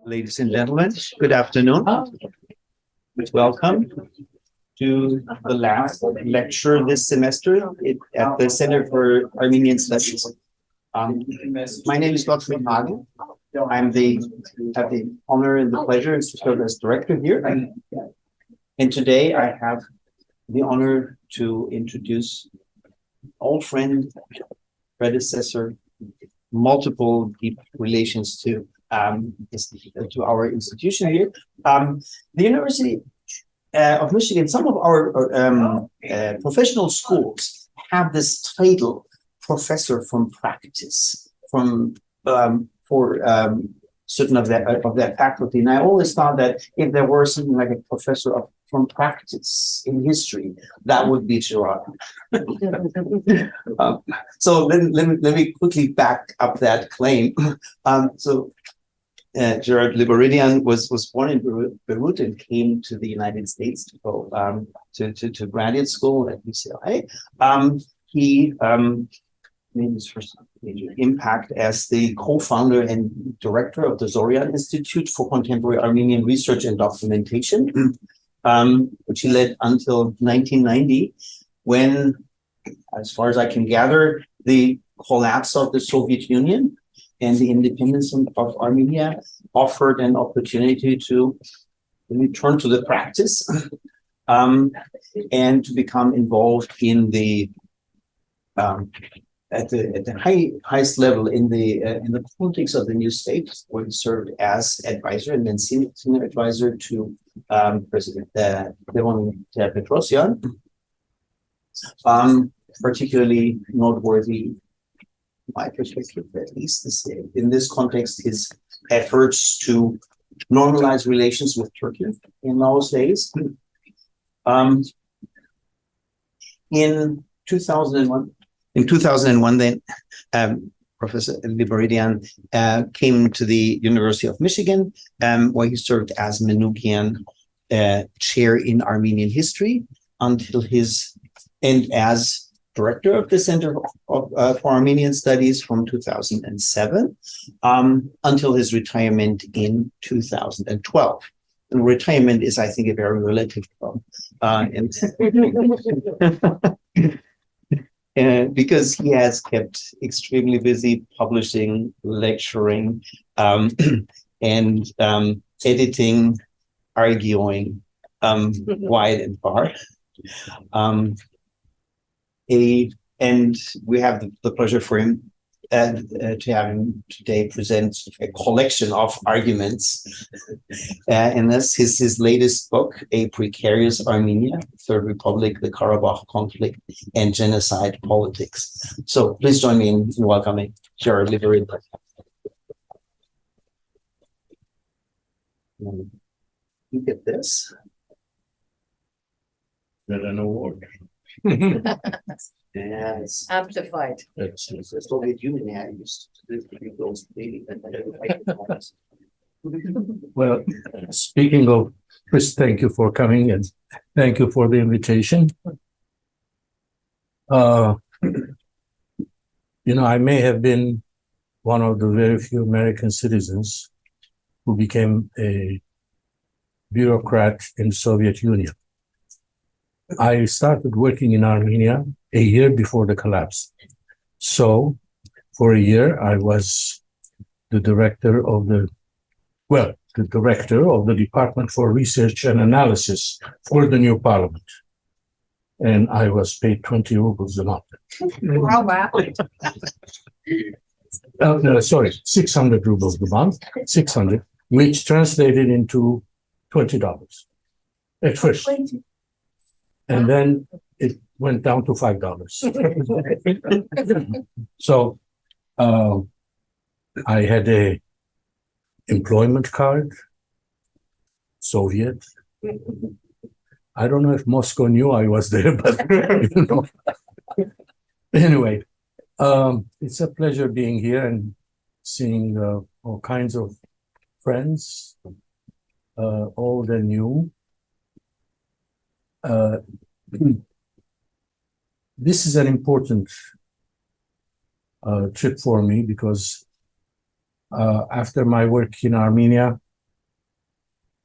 Ladies and gentlemen, good afternoon. Welcome to the last lecture this semester at the Center for Armenian Studies. My name is Gottfried Hagen. I have the honor and the pleasure to serve as director here. And today I have the honor to introduce old friend, predecessor, multiple deep relations to our institution here. The University of Michigan, some of our professional schools have this title, professor from practice, for certain of that faculty. And I always thought that if there were something like a professor from practice in history, that would be Gerard. So let me quickly back up that claim. Gerard Libaridian was born in Beirut and came to the United States to go to graduate school at UCLA. He made his first major impact as the co-founder and director of the Zorian Institute for Contemporary Armenian Research and Documentation, which he led until 1990, when, as far as I can gather, the collapse of the Soviet Union and the independence of Armenia offered an opportunity to return to the practice and to become involved in the at the highest level in the politics of the new state, where he served as advisor and then senior advisor to President Territorial. Particularly noteworthy, my perspective, at least in this context, is efforts to normalize relations with Turkey in those days. In 2001, then Professor Libaridian came to the University of Michigan, where he served as Manoukian chair in Armenian history and as director of the Center for Armenian Studies from 2007 until his retirement in 2012. And retirement is, I think, a very relative term. Because he has kept extremely busy publishing, lecturing, and editing, arguing wide and far. And we have the pleasure for him to have him today present a collection of arguments. And this is his latest book, A Precarious Armenia, Third Republic, the Karabakh Conflict, and Genocide Politics. So please join me in welcoming Gerard Libaridian. Look at this. That an award. Yes. Amplified. That's The Soviet Union used to do those daily. well, speaking of, Chris, thank you for coming and thank you for the invitation. I may have been one of the very few American citizens who became a bureaucrat in the Soviet Union. I started working in Armenia a year before the collapse. So for a year, I was the director of the Department for Research and Analysis for the new parliament. And I was paid 20 rubles a month. Wow. No, sorry, 600 rubles a month, 600, which translated into $20 at first. And then it went down to $5. So I had a employment card, Soviet. I don't know if Moscow knew I was there, but Anyway, it's a pleasure being here and seeing all kinds of friends, old and new. This is an important trip for me because after my work in Armenia,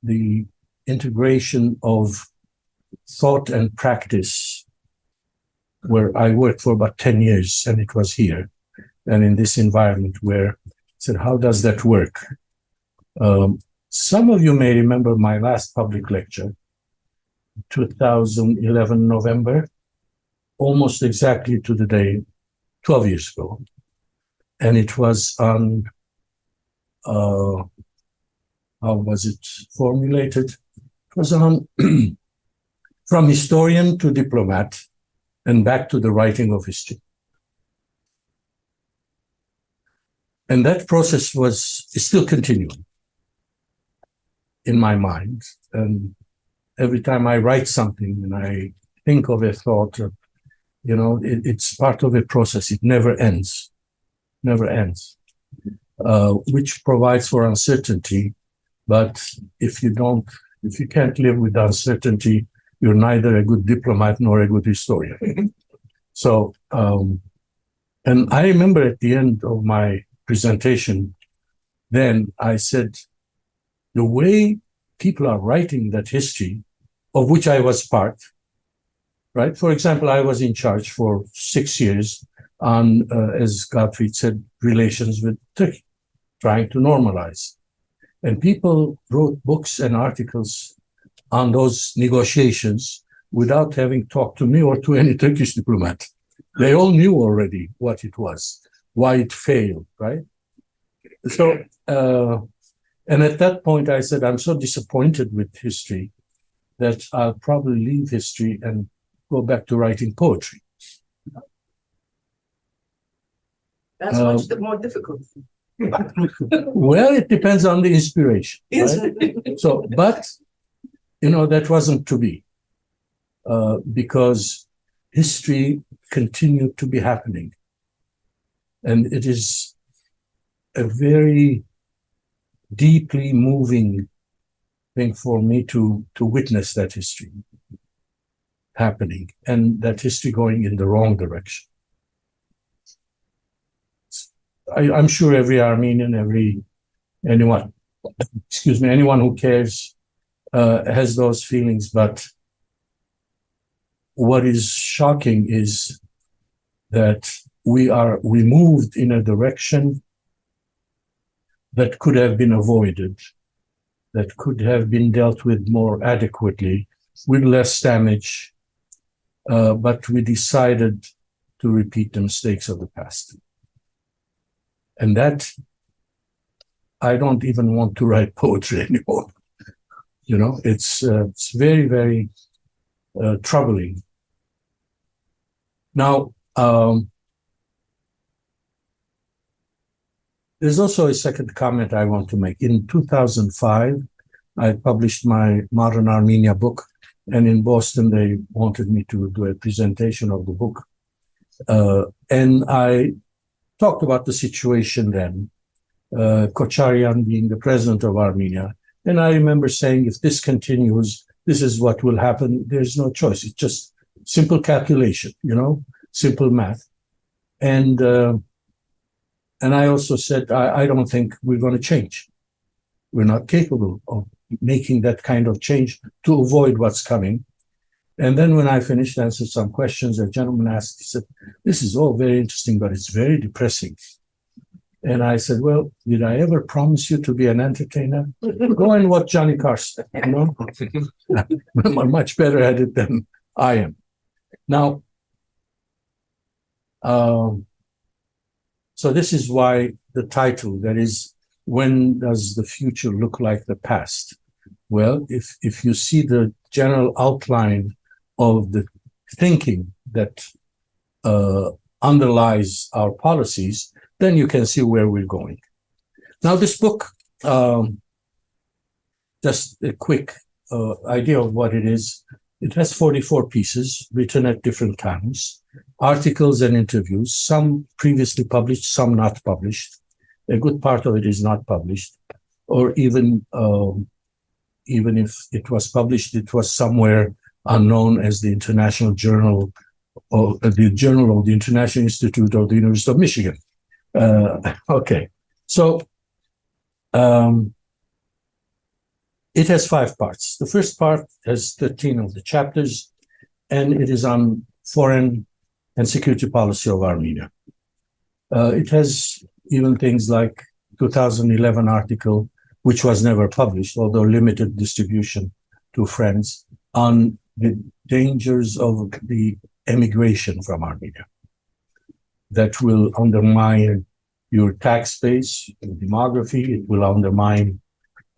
the integration of thought and practice, where I worked for about 10 years, and it was here, and in this environment where I said, how does that work? Some of you may remember my last public lecture, 2011 November, almost exactly to the day, 12 years ago. And it was on, how was it formulated? It was on from historian to diplomat and back to the writing of history. And that process is still continuing in my mind. And every time I write something and I think of a thought, it's part of a process. It never ends, which provides for uncertainty. But if you can't live with uncertainty, you're neither a good diplomat nor a good historian. So, and I remember at the end of my presentation, then I said, the way people are writing that history, of which I was part, right? For example, I was in charge for 6 years on, as Gottfried said, relations with Turkey, trying to normalize. And people wrote books and articles on those negotiations without having talked to me or to any Turkish diplomat. They all knew already what it was, why it failed, right? So, and at that point I said, I'm so disappointed with history that I'll probably leave history and go back to writing poetry. That's much more difficult. Well, it depends on the inspiration. Right? So, but, that wasn't to be, because history continued to be happening. And it is a very deeply moving thing for me to witness that history happening and that history going in the wrong direction. I'm sure every Armenian, anyone who cares has those feelings, but what is shocking is that we moved in a direction that could have been avoided, that could have been dealt with more adequately, with less damage, but we decided to repeat the mistakes of the past. And that, I don't even want to write poetry anymore. It's very, very troubling. Now, there's also a second comment I want to make. In 2005, I published my Modern Armenia book, and in Boston, they wanted me to do a presentation of the book. And I talked about the situation then, Kocharian being the president of Armenia. And I remember saying, if this continues, this is what will happen. There's no choice. It's just simple calculation, simple math. And I also said, I don't think we're going to change. We're not capable of making that kind of change to avoid what's coming. And then when I finished, answered some questions, a gentleman asked, he said, this is all very interesting, but it's very depressing. And I said, well, did I ever promise you to be an entertainer? Go and watch Johnny Carson, I'm much better at it than I am. Now, so this is why the title, that is, when does the future look like the past? Well, if you see the general outline of the thinking that underlies our policies, then you can see where we're going. Now, this book, just a quick idea of what it is. It has 44 pieces written at different times, articles and interviews, some previously published, some not published. A good part of it is not published, or even if it was published, it was somewhere unknown as the International Journal, or the Journal of the International Institute of the University of Michigan. Okay, so It has 5 parts. The first part has 13 of the chapters, and it is on foreign and security policy of Armenia. It has even things like 2011 article, which was never published, although limited distribution to friends, on the dangers of the emigration from Armenia that will undermine your tax base, your demography. It will undermine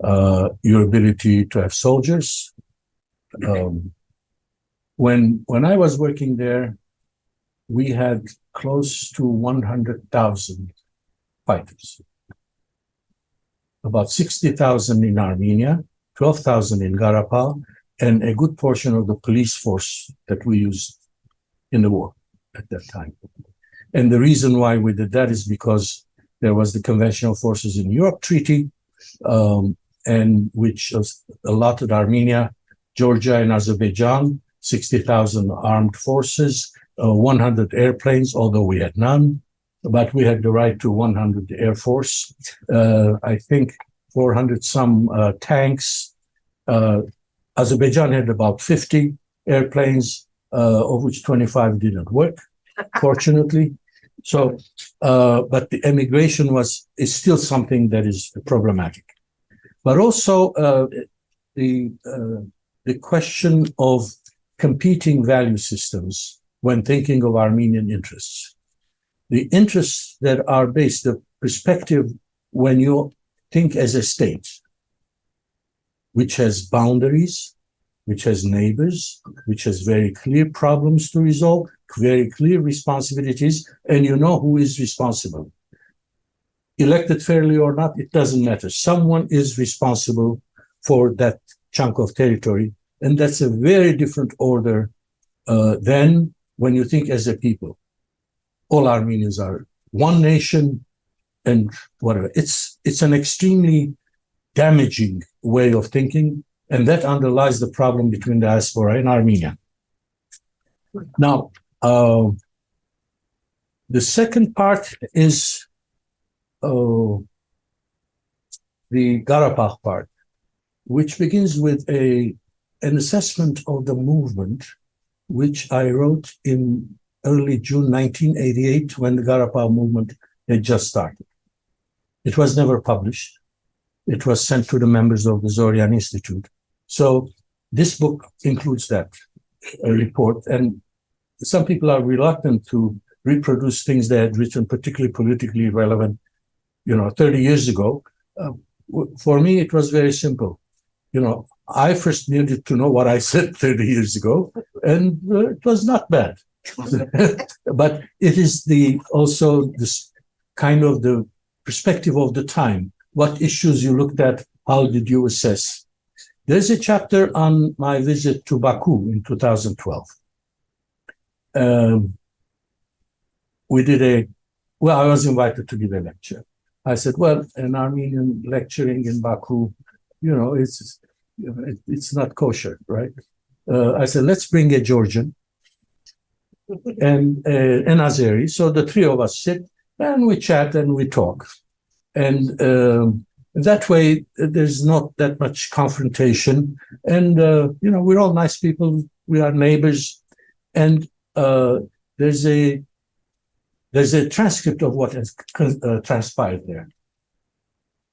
your ability to have soldiers. When I was working there, we had close to 100,000 fighters. About 60,000 in Armenia, 12,000 in Karabakh, and a good portion of the police force that we used in the war at that time. And the reason why we did that is because there was the Conventional Forces in Europe Treaty, and which allotted Armenia, Georgia, and Azerbaijan 60,000 armed forces, 100 airplanes, although we had none, but we had the right to 100 Air Force, I think 400 some tanks. Azerbaijan had about 50 airplanes, of which 25 didn't work, fortunately. So, but the emigration is still something that is problematic. But also the question of competing value systems when thinking of Armenian interests. The interests that are based, the perspective when you think as a state, which has boundaries, which has neighbors, which has very clear problems to resolve, very clear responsibilities, and you know who is responsible. Elected fairly or not, it doesn't matter. Someone is responsible for that chunk of territory, and that's a very different order than when you think as a people. All Armenians are one nation and whatever. It's an extremely damaging way of thinking, and that underlies the problem between diaspora and Armenia. Now, the second part is the Karabakh part, which begins with an assessment of the movement, which I wrote in early June 1988 when the Karabakh movement had just started. It was never published. It was sent to the members of the Zorian Institute. So this book includes that report, and some people are reluctant to reproduce things they had written, particularly politically relevant, 30 years ago. For me, it was very simple. I first needed to know what I said 30 years ago, and it was not bad. But it is also this kind of the perspective of the time. What issues you looked at, how did you assess? There's a chapter on my visit to Baku in 2012. I was invited to give a lecture. I said, well, an Armenian lecturing in Baku, it's not kosher, right? I said, let's bring a Georgian and an Azeri. So the three of us sit and we chat and we talk. And that way, there's not that much confrontation. And, we're all nice people. We are neighbors. And there's a transcript of what has transpired there.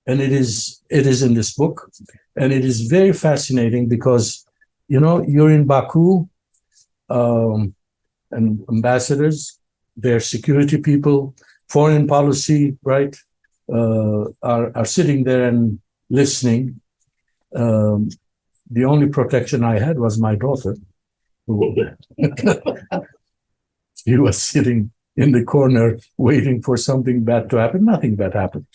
And it is in this book. And it is very fascinating because, you're in Baku, and ambassadors, their security people, foreign policy, right, are sitting there and listening. The only protection I had was my daughter. She was sitting in the corner waiting for something bad to happen. Nothing bad happened.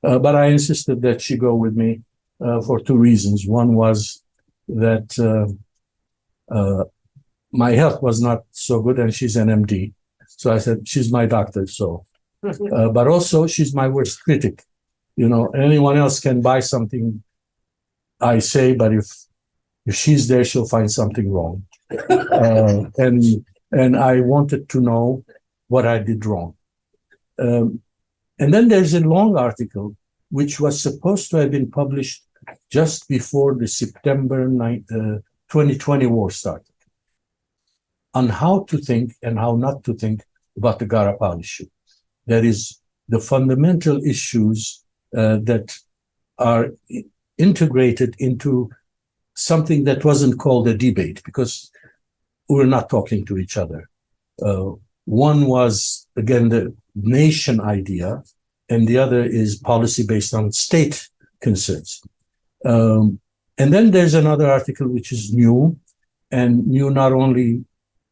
But I insisted that she go with me for two reasons. One was that my health was not so good, and she's an MD. So I said, she's my doctor. So, but also she's my worst critic. Anyone else can buy something I say, but if she's there, she'll find something wrong. And I wanted to know what I did wrong. And then there's a long article which was supposed to have been published just before the September 2020 war started, on how to think and how not to think about the Karabakh issue. That is, the fundamental issues that are integrated into something that wasn't called a debate, because we're not talking to each other. One was, again, the nation idea, and the other is policy based on state concerns. And then there's another article which is new, and new not only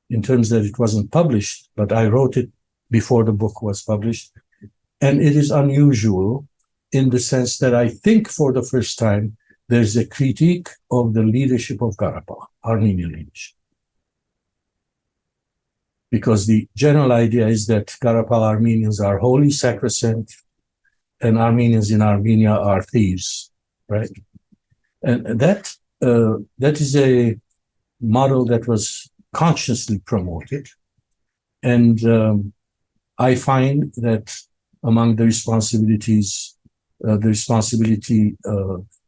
in terms that it wasn't published, but I wrote it before the book was published. And it is unusual in the sense that I think for the first time, there's a critique of the leadership of Karabakh, Armenian leadership. Because the general idea is that Karabakh Armenians are holy, sacrosanct, and Armenians in Armenia are thieves, right? And that is a model that was consciously promoted. And I find that among the responsibilities,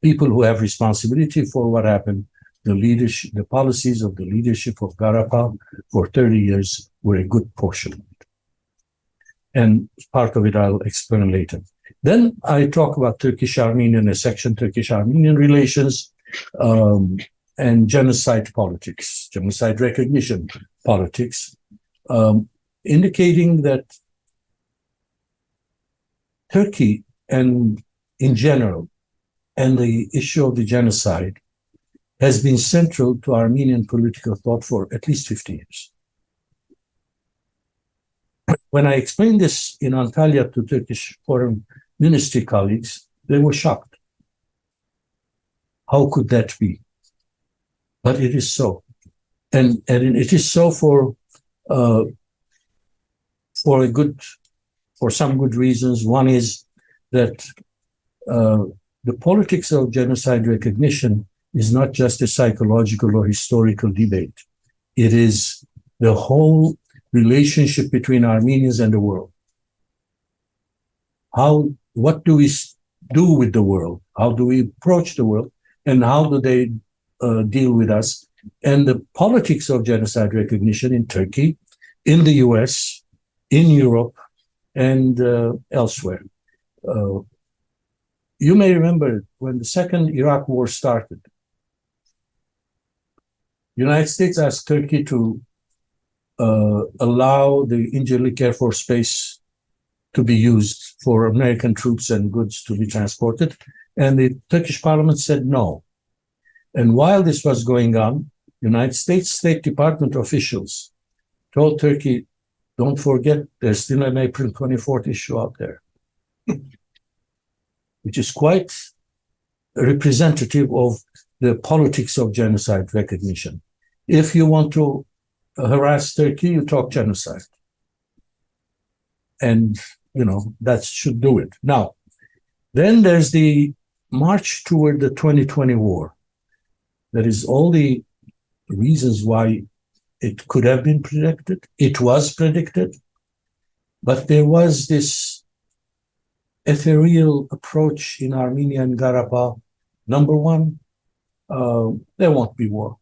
people who have responsibility for what happened, the leadership, the policies of the leadership of Karabakh for 30 years were a good portion of it. And part of it I'll explain later. Then I talk about Turkish-Armenian, a section Turkish-Armenian relations, and genocide politics, genocide recognition politics, indicating that Turkey and in general, and the issue of the genocide has been central to Armenian political thought for at least 50 years. When I explained this in Antalya to Turkish Foreign Ministry colleagues, they were shocked. How could that be? But it is so. And it is so for some good reasons. One is that the politics of genocide recognition is not just a psychological or historical debate. It is the whole relationship between Armenians and the world. What do we do with the world? How do we approach the world? And how do they deal with us? And the politics of genocide recognition in Turkey, in the US, in Europe, and elsewhere. You may remember when the second Iraq war started, the United States asked Turkey to allow the Incirlik Air Force Base to be used for American troops and goods to be transported. And the Turkish parliament said no. And while this was going on, United States State Department officials told Turkey, don't forget, there's still an April 24th issue out there, which is quite representative of the politics of genocide recognition. If you want to harass Turkey, you talk genocide. And, that should do it. Now, then there's the march toward the 2020 war. That is all the reasons why it could have been predicted. It was predicted. But there was this ethereal approach in Armenia and Karabakh. Number one, there won't be war.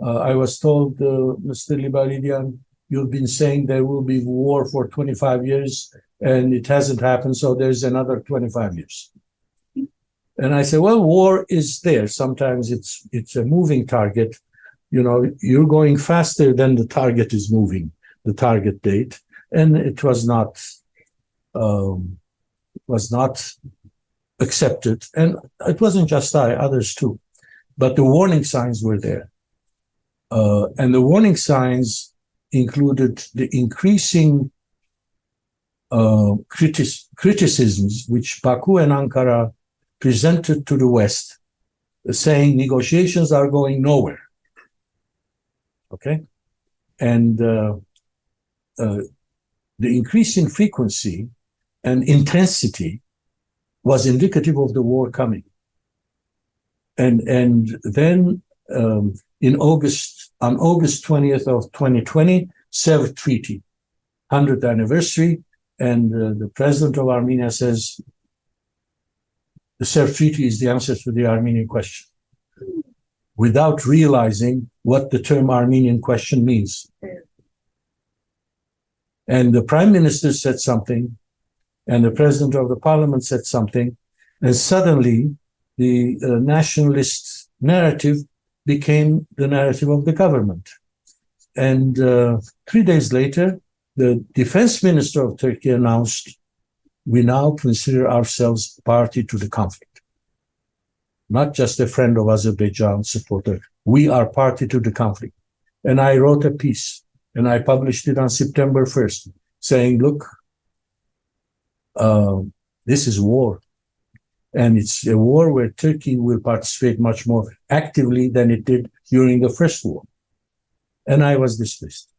I was told, Mr. Libaridian, you've been saying there will be war for 25 years and it hasn't happened, so there's another 25 years. And I said, well, war is there. Sometimes it's a moving target. You're going faster than the target is moving, the target date. And it was not accepted. And it wasn't just I, others too. But the warning signs were there. And the warning signs included the increasing criticisms which Baku and Ankara presented to the West, saying negotiations are going nowhere. Okay? And the increasing frequency and intensity was indicative of the war coming. And then on August 20th of 2020, Sevr Treaty, 100th anniversary, and the president of Armenia says, the Serb Treaty is the answer to the Armenian question, without realizing what the term Armenian question means. And the prime minister said something, and the president of the parliament said something, and suddenly the nationalist narrative became the narrative of the government. And 3 days later, the defense minister of Turkey announced, we now consider ourselves party to the conflict. Not just a friend of Azerbaijan supporter. We are party to the conflict. And I wrote a piece, and I published it on September 1st, saying, look, this is war. And it's a war where Turkey will participate much more actively than it did during the first war. And I was dismissed.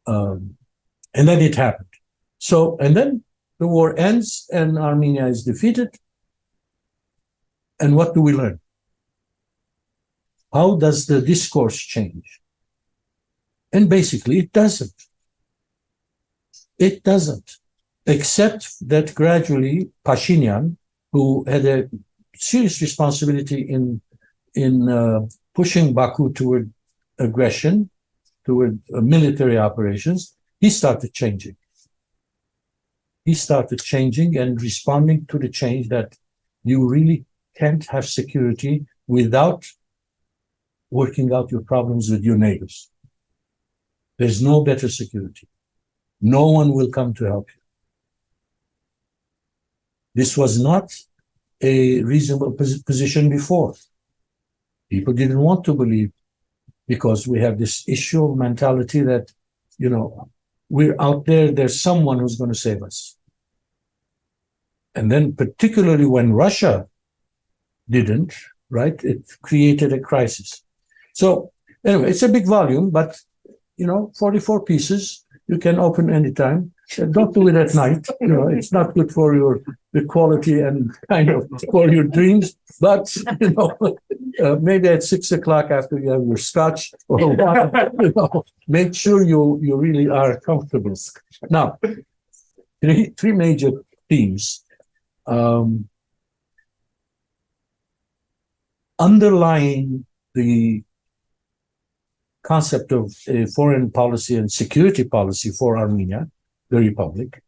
And then it happened. So, and then the war ends and Armenia is defeated. And what do we learn? How does the discourse change? And basically it doesn't. It doesn't. Except that gradually Pashinyan, who had a serious responsibility in pushing Baku toward aggression, toward military operations, he started changing. He started changing and responding to the change that you really can't have security without working out your problems with your neighbors. There's no better security. No one will come to help you. This was not a reasonable position before. People didn't want to believe, because we have this issue of mentality that, you know, we're out there, there's someone who's going to save us. And then particularly when Russia didn't, right, it created a crisis. So anyway, it's a big volume, but, you know, 44 pieces, you can open anytime. Don't do it at night. You know, it's not good for the quality and kind of for your dreams. But, you know, maybe at 6 o'clock after you have your scotch or wine, you know, make sure you really are comfortable. Now, three major themes. Underlying the concept of a foreign policy and security policy for Armenia, the Republic,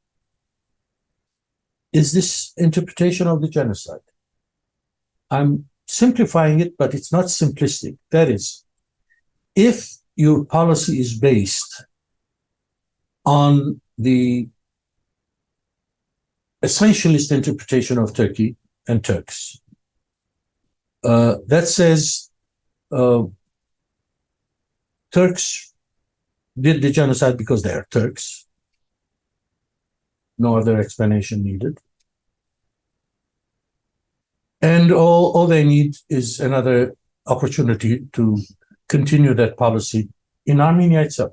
is this interpretation of the genocide. I'm simplifying it, but it's not simplistic. That is, if your policy is based on the essentialist interpretation of Turkey and Turks, that says Turks did the genocide because they are Turks. No other explanation needed. And all they need is another opportunity to continue that policy in Armenia itself.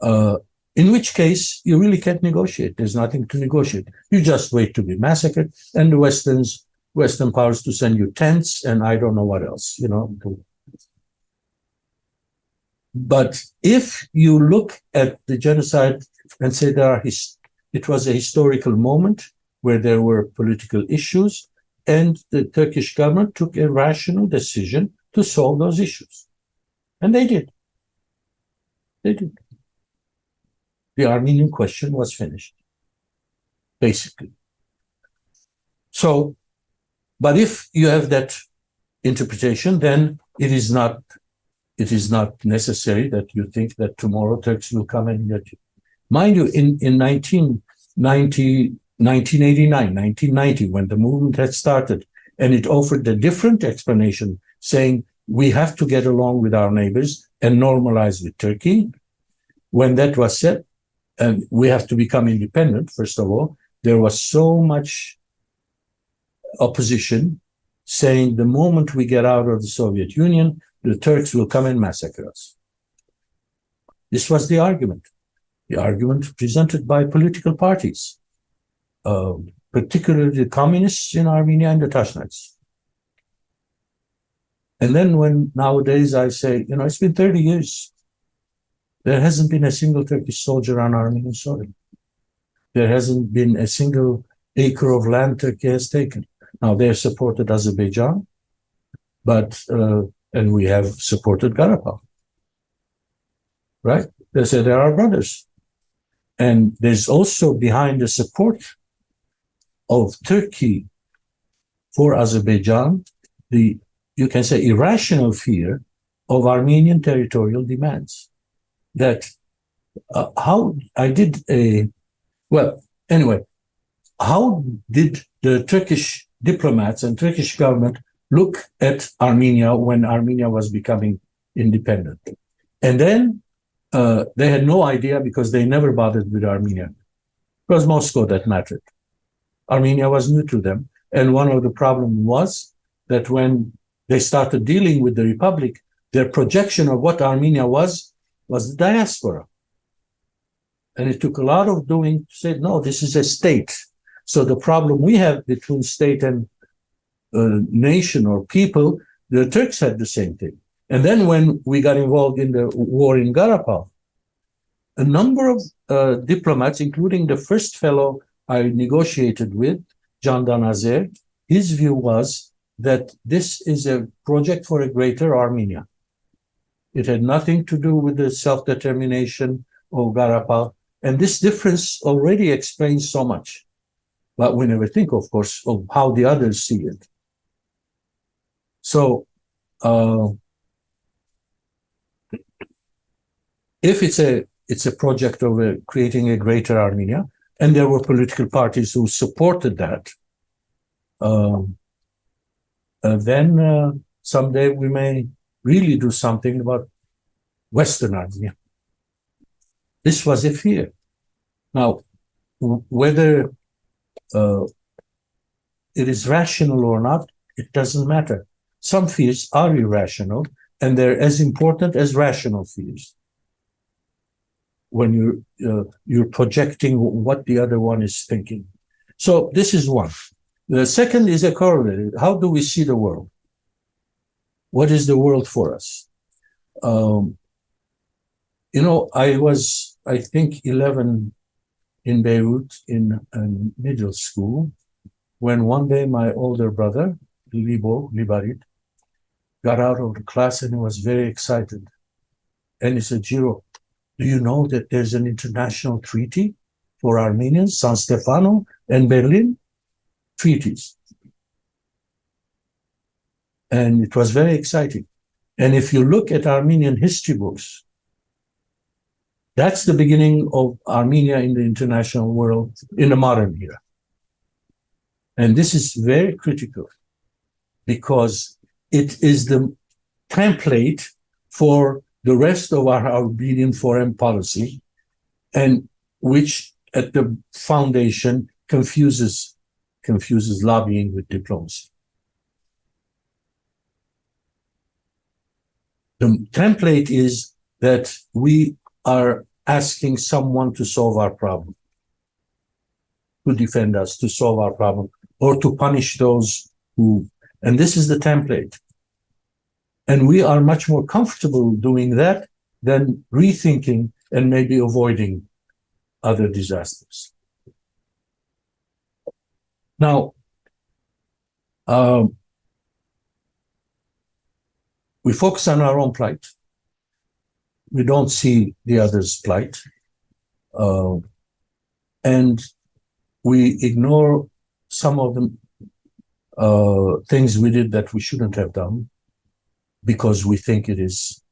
In which case, you really can't negotiate. There's nothing to negotiate. You just wait to be massacred, and the Western powers to send you tents and I don't know what else, you know. But if you look at the genocide and say it was a historical moment where there were political issues, and the Turkish government took a rational decision to solve those issues. And they did. They did. The Armenian question was finished, basically. So, but if you have that interpretation, then it is not necessary that you think that tomorrow Turks will come and get you. Mind you, in 1989, 1990, when the movement had started, and it offered a different explanation, saying we have to get along with our neighbors and normalize with Turkey. When that was said, and we have to become independent, first of all, there was so much opposition saying the moment we get out of the Soviet Union, the Turks will come and massacre us. This was the argument presented by political parties, particularly the communists in Armenia and the Tashnites. And then when nowadays I say, you know, it's been 30 years, there hasn't been a single Turkish soldier on Armenian soil. There hasn't been a single acre of land Turkey has taken. Now, they have supported Azerbaijan, but, and we have supported Karabakh, right? They say they are brothers. And there's also behind the support of Turkey for Azerbaijan, you can say irrational fear of Armenian territorial demands. That how did the Turkish diplomats and Turkish government look at Armenia when Armenia was becoming independent? And then they had no idea because they never bothered with Armenia. It was Moscow that mattered. Armenia was new to them. And one of the problems was that when they started dealing with the Republic, their projection of what Armenia was the diaspora. And it took a lot of doing to say, no, this is a state. So the problem we have between state and nation or people, the Turks had the same thing. And then when we got involved in the war in Karabakh, a number of diplomats, including the first fellow I negotiated with, Can Danazer, his view was that this is a project for a greater Armenia. It had nothing to do with the self-determination of Karabakh. And this difference already explains so much. But we never think, of course, of how the others see it. So, if it's a project of creating a greater Armenia, and there were political parties who supported that, then someday we may really do something about Western Armenia. This was a fear. Now, whether it is rational or not, it doesn't matter. Some fears are irrational, and they're as important as rational fears. When you're projecting what the other one is thinking. So this is one. The second is a corollary. How do we see the world? What is the world for us? I was, I think, 11 in Beirut in middle school, when one day my older brother, Libarid, got out of the class and he was very excited. And he said, Giro, do you know that there's an international treaty for Armenians, San Stefano and Berlin? Treaties. And it was very exciting. And if you look at Armenian history books, that's the beginning of Armenia in the international world in the modern era. And this is very critical because it is the template for the rest of our Armenian foreign policy, and which at the foundation confuses lobbying with diplomacy. The template is that we are asking someone to solve our problem, to defend us, to solve our problem, or to punish those who, and this is the template. And we are much more comfortable doing that than rethinking and maybe avoiding other disasters. Now, we focus on our own plight. We don't see the other's plight. And we ignore some of the things we did that we shouldn't have done because we think it is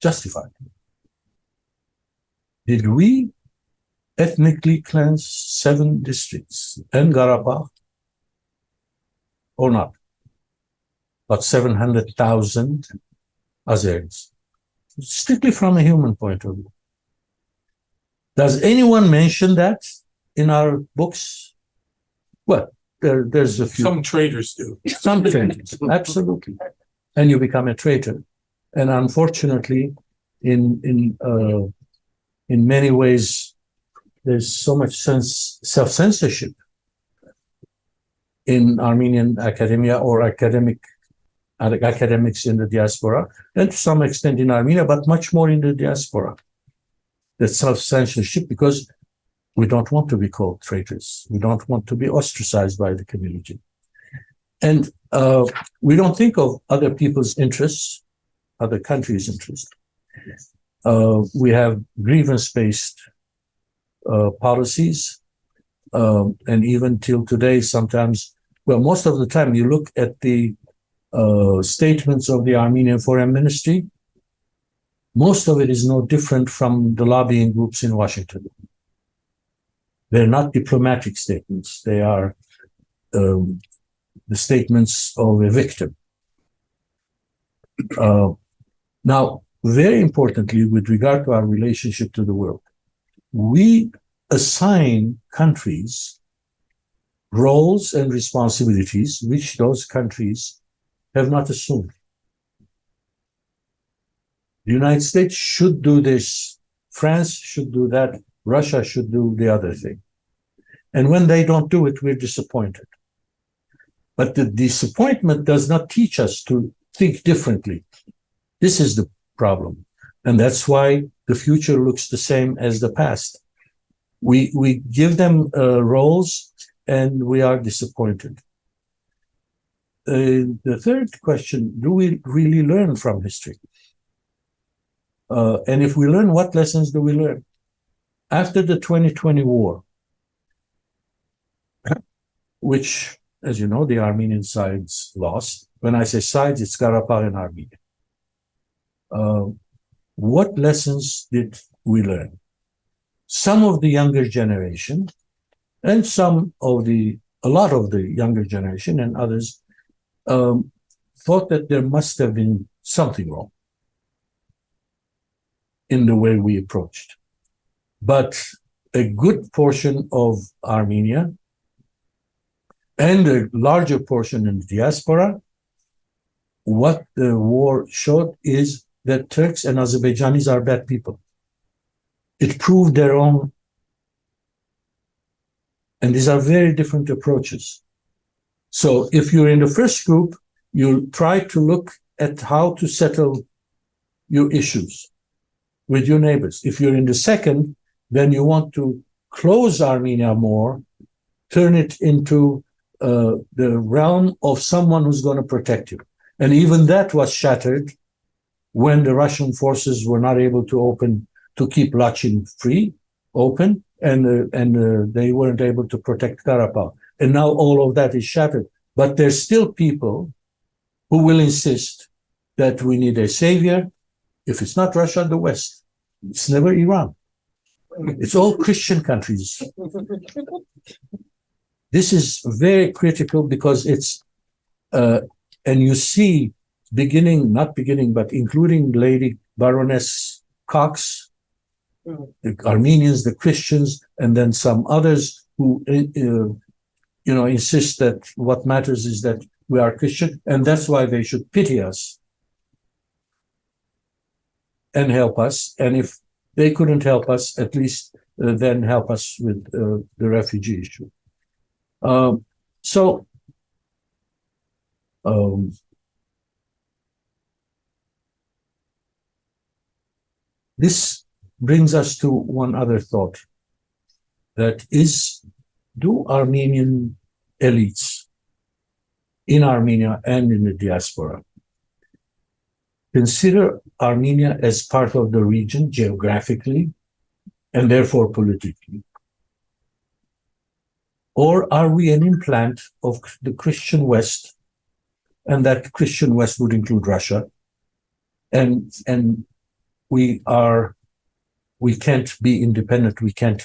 justified. Did we ethnically cleanse 7 districts and Karabakh or not? About 700,000 Azeris. Strictly from a human point of view. Does anyone mention that in our books? Well, there's a few. Some traders do. Some traitors, absolutely. And you become a traitor. And unfortunately, in many ways, there's so much self-censorship in Armenian academia or academics in the diaspora, and to some extent in Armenia, but much more in the diaspora. The self-censorship, because We don't want to be called traitors. We don't want to be ostracized by the community. And we don't think of other people's interests, other countries' interests. We have grievance-based policies. And even till today, sometimes, well, most of the time, you look at the statements of the Armenian Foreign Ministry, most of it is no different from the lobbying groups in Washington. They're not diplomatic statements. They are the statements of a victim. Now, very importantly, with regard to our relationship to the world, we assign countries roles and responsibilities which those countries have not assumed. The United States should do this, France should do that, Russia should do the other thing. And when they don't do it, we're disappointed. But the disappointment does not teach us to think differently. This is the problem. And that's why the future looks the same as the past. We give them roles and we are disappointed. The third question, do we really learn from history? And if we learn, what lessons do we learn? After the 2020 war, which, as you know, the Armenian sides lost. When I say sides, it's Karabakh and Armenia. What lessons did we learn? Some of the younger generation and a lot of the younger generation and others thought that there must have been something wrong in the way we approached. But a good portion of Armenia and a larger portion in the diaspora, what the war showed is that Turks and Azerbaijanis are bad people. It proved their own. And these are very different approaches. So if you're in the first group, you try to look at how to settle your issues with your neighbors. If you're in the second, then you want to close Armenia more, turn it into the realm of someone who's going to protect you. And even that was shattered when the Russian forces were not able to keep Lachin open, and they weren't able to protect Karabakh. And now all of that is shattered. But there's still people who will insist that we need a savior. If it's not Russia, the West. It's never Iran. It's all Christian countries. This is very critical because it's, and you see but including Lady Baroness Cox, the Armenians, the Christians, and then some others who, insist that what matters is that we are Christian, and that's why they should pity us and help us. And if they couldn't help us, at least then help us with the refugee issue. This brings us to one other thought. That is, do Armenian elites in Armenia and in the diaspora consider Armenia as part of the region geographically and therefore politically? Or are we an implant of the Christian West, and that Christian West would include Russia, and we can't be independent, we can't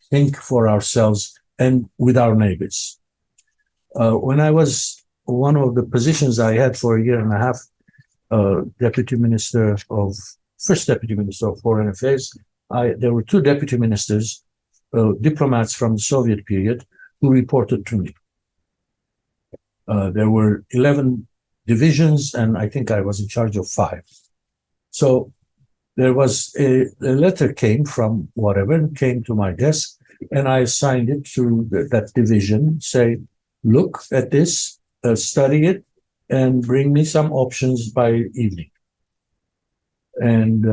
think for ourselves and with our neighbors. When I was, one of the positions I had for a year and a half, first Deputy Minister of Foreign Affairs, there were two deputy ministers, diplomats from the Soviet period, who reported to me. There were 11 divisions, and I think I was in charge of 5. So there was a letter came from whatever, came to my desk, and I assigned it to that division, say, look at this, study it, and bring me some options by evening. And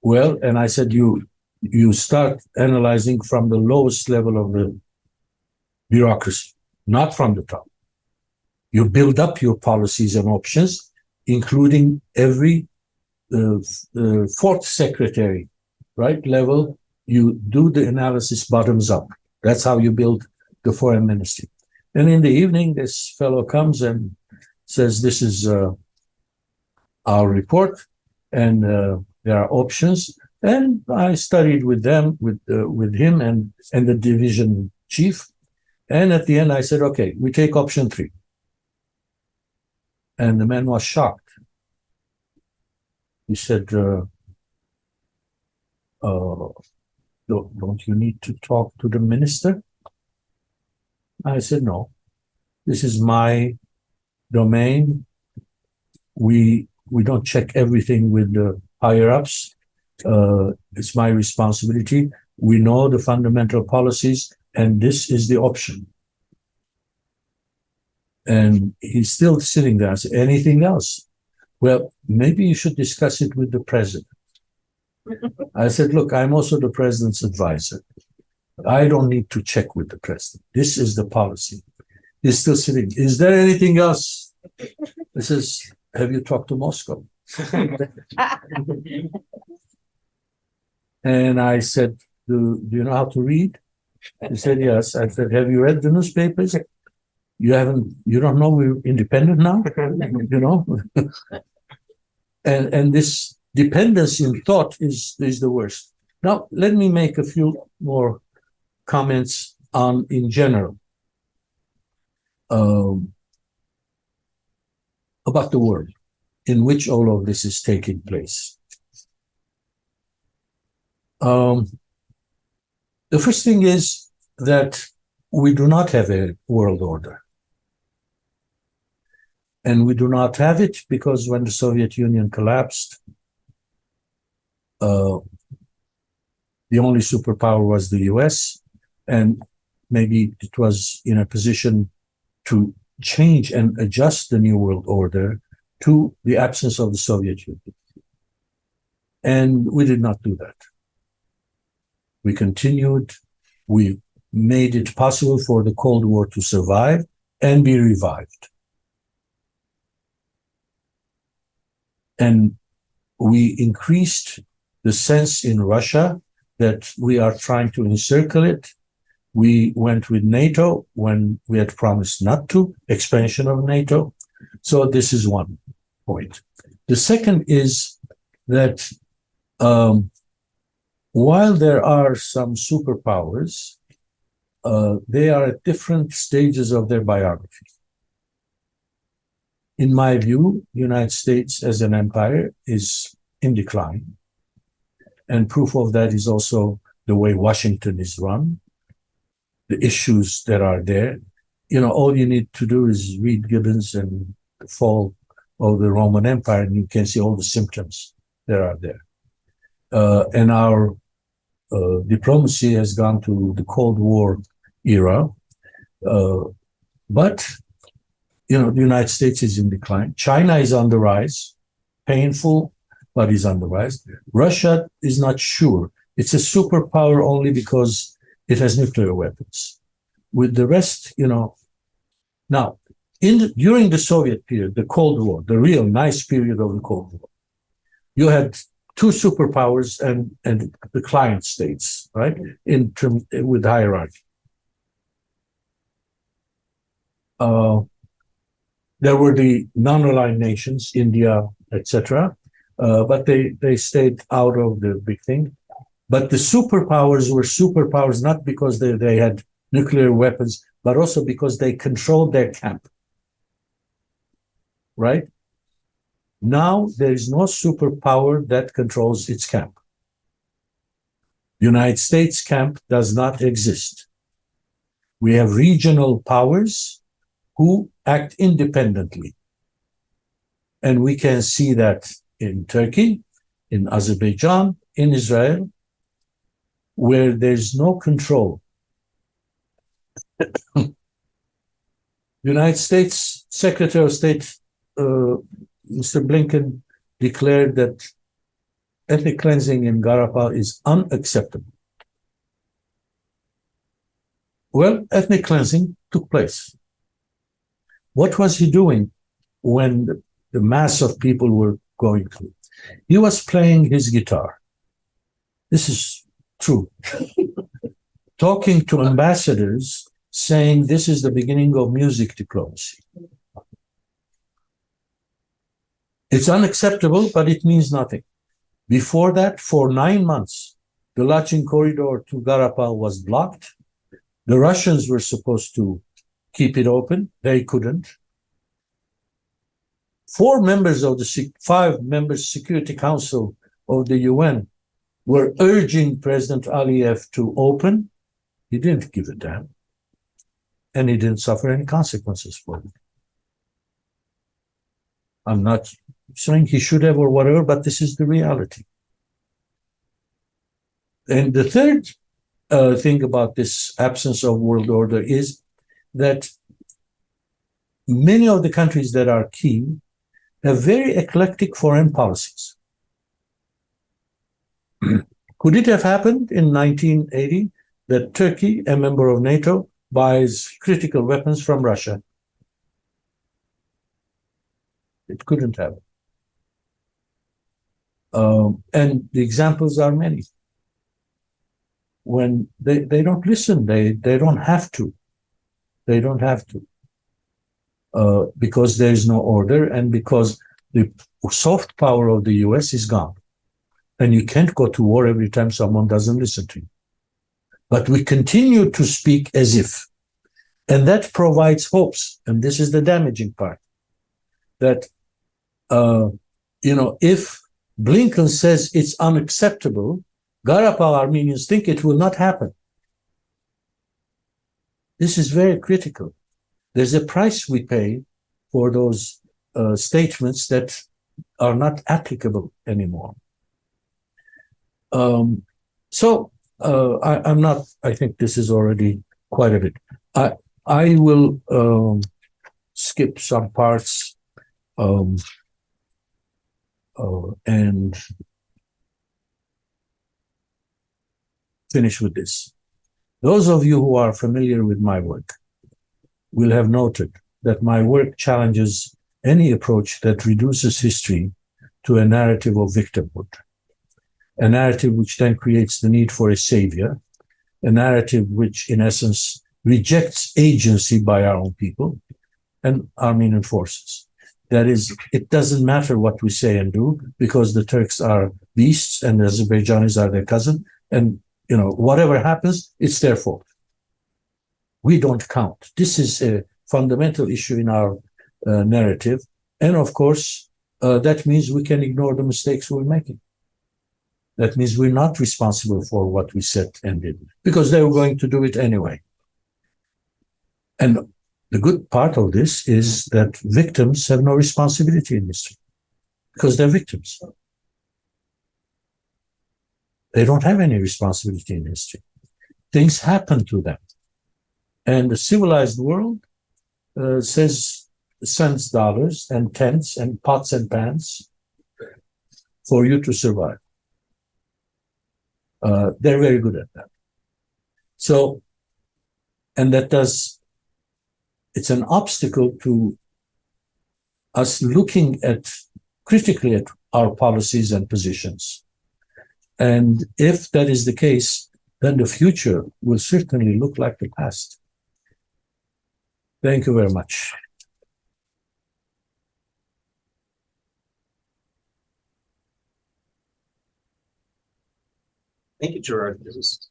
and I said, you you start analyzing from the lowest level of the bureaucracy, not from the top. You build up your policies and options, including every fourth secretary, right, level. You do the analysis bottoms up. That's how you build the foreign ministry. And in the evening, this fellow comes and says, this is our report, and there are options. And I studied with them, with him and the division chief. And at the end, I said, okay, we take option 3. And the man was shocked. He said, don't you need to talk to the minister? I said, no, this is my domain. We don't check everything with the higher ups. It's my responsibility. We know the fundamental policies, and this is the option. And he's still sitting there. I said, anything else? Well, maybe you should discuss it with the president. I said, look, I'm also the president's advisor. I don't need to check with the president. This is the policy. He's still sitting. Is there anything else? He says, have you talked to Moscow? And I said, do you know how to read? He said, yes. I said, have you read the newspapers? You don't know we're independent now? You know? and this dependency in thought is the worst. Now, let me make a few more comments on in general about the world in which all of this is taking place. The first thing is that we do not have a world order. And we do not have it because when the Soviet Union collapsed, the only superpower was the US, and maybe it was in a position to change and adjust the new world order to the absence of the Soviet Union. And we did not do that. We continued, we made it possible for the Cold War to survive and be revived. And we increased the sense in Russia that we are trying to encircle it. We went with NATO when we had promised not to, expansion of NATO. So this is one point. The second is that while there are some superpowers, they are at different stages of their biography. In my view, the United States as an empire is in decline. And proof of that is also the way Washington is run, the issues that are there. You know, all you need to do is read Gibbons and the fall of the Roman Empire, and you can see all the symptoms that are there. And our diplomacy has gone to the Cold War era. But you know, the United States is in decline. China is on the rise, painful, but is on the rise. Russia is not sure. It's a superpower only because it has nuclear weapons. With the rest, you know, now, during the Soviet period, the Cold War, the real nice period of the Cold War, you had 2 superpowers and the client states, right, with hierarchy. There were the non-aligned nations, India, etc., but they stayed out of the big thing. But the superpowers were superpowers not because they had nuclear weapons, but also because they controlled their camp. Right? Now there is no superpower that controls its camp. The United States camp does not exist. We have regional powers who act independently. And we can see that in Turkey, in Azerbaijan, in Israel, where there's no control. The United States Secretary of State, Mr. Blinken, declared that ethnic cleansing in Karabakh is unacceptable. Well, ethnic cleansing took place. What was he doing when the mass of people were going through? He was playing his guitar. This is true. Talking to ambassadors, saying this is the beginning of music diplomacy. It's unacceptable, but it means nothing. Before that, for 9 months, the Lachin corridor to Karabakh was blocked. The Russians were supposed to keep it open. They couldn't. 5 members Security Council of the UN were urging President Aliyev to open. He didn't give a damn. And he didn't suffer any consequences for it. I'm not saying he should have or whatever, but this is the reality. And the third thing about this absence of world order is that many of the countries that are key have very eclectic foreign policies. Could it have happened in 1980 that Turkey, a member of NATO, buys critical weapons from Russia? It couldn't have. And the examples are many. When they don't listen, they don't have to. They don't have to. Because there is no order and because the soft power of the US is gone. And you can't go to war every time someone doesn't listen to you. But we continue to speak as if. And that provides hopes. And this is the damaging part. That, if Blinken says it's unacceptable, Karabakh Armenians think it will not happen. This is very critical. There's a price we pay for those statements that are not applicable anymore. I think this is already quite a bit. I will skip some parts and finish with this. Those of you who are familiar with my work will have noted that my work challenges any approach that reduces history to a narrative of victimhood, a narrative which then creates the need for a savior, a narrative which, in essence, rejects agency by our own people and Armenian forces. That is, it doesn't matter what we say and do because the Turks are beasts and the Azerbaijanis are their cousin, and whatever happens, it's their fault. We don't count. This is a fundamental issue in our narrative. And of course, that means we can ignore the mistakes we're making. That means we're not responsible for what we said and did because they were going to do it anyway. And the good part of this is that victims have no responsibility in history because they're victims. They don't have any responsibility in history. Things happen to them. And the civilized world sends dollars and tents and pots and pans for you to survive. They're very good at that. So, and it's an obstacle to us looking critically at our policies and positions. And if that is the case, then the future will certainly look like the past. Thank you very much. Thank you, Gerard. This is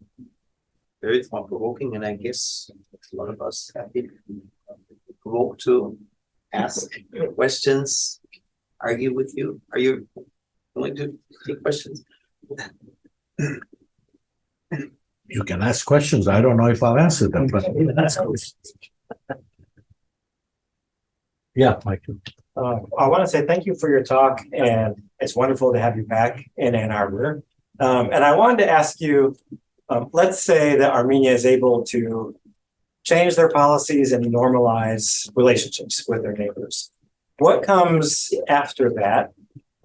very thought-provoking, and I guess a lot of us have been provoked to ask questions, argue with you. Are you willing to take questions? You can ask questions. I don't know if I'll answer them, but ask questions. Yeah, Michael. I want to say thank you for your talk, and it's wonderful to have you back in Ann Arbor. And I wanted to ask you, let's say that Armenia is able to change their policies and normalize relationships with their neighbors. What comes after that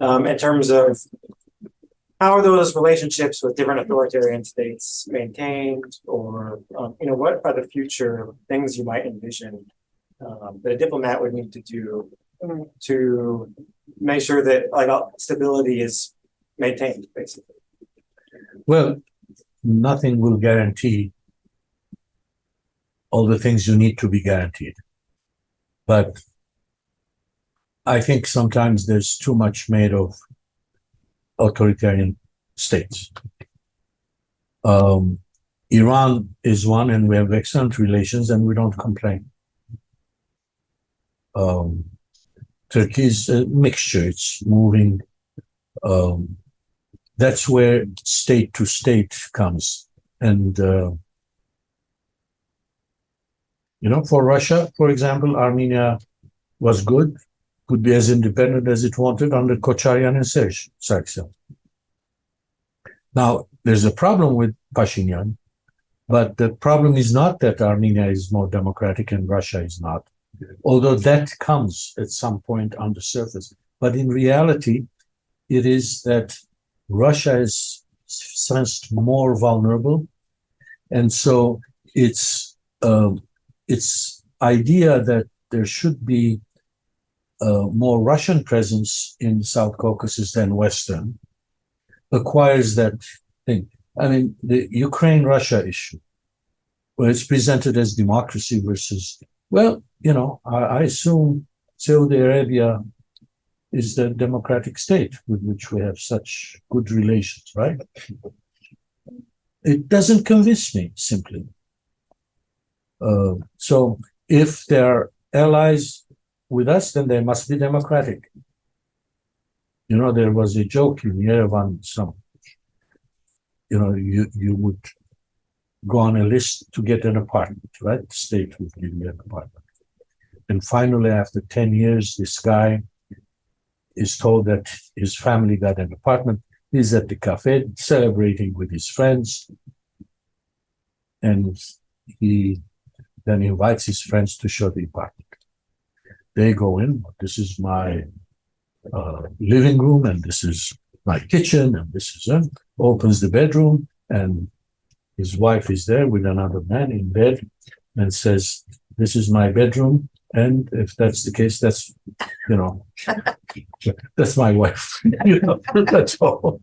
in terms of how are those relationships with different authoritarian states maintained, or what are the future things you might envision that a diplomat would need to do to make sure that stability is maintained, basically? Well, nothing will guarantee all the things you need to be guaranteed. But I think sometimes there's too much made of authoritarian states. Iran is one, and we have excellent relations, and we don't complain. Turkey is a mixture, it's moving. That's where state to state comes. And, for Russia, for example, Armenia was good, could be as independent as it wanted under Kocharyan and Sargsyan. Now, there's a problem with Pashinyan, but the problem is not that Armenia is more democratic and Russia is not, although that comes at some point on the surface. But in reality, it is that Russia is sensed more vulnerable. And so its idea that there should be more Russian presence in South Caucasus than Western acquires that thing. I mean, the Ukraine-Russia issue, where it's presented as democracy versus, I assume Saudi Arabia is the democratic state with which we have such good relations, right? It doesn't convince me, simply. So if they're allies with us, then they must be democratic. There was a joke in Yerevan, you would go on a list to get an apartment, right? The state would give you an apartment. And finally, after 10 years, this guy is told that his family got an apartment. He's at the cafe celebrating with his friends. And he then invites his friends to show the apartment. They go in, this is my living room, and this is my kitchen, and this is it. Opens the bedroom, and his wife is there with another man in bed and says, this is my bedroom. And if that's the case, that's, that's my wife. That's all.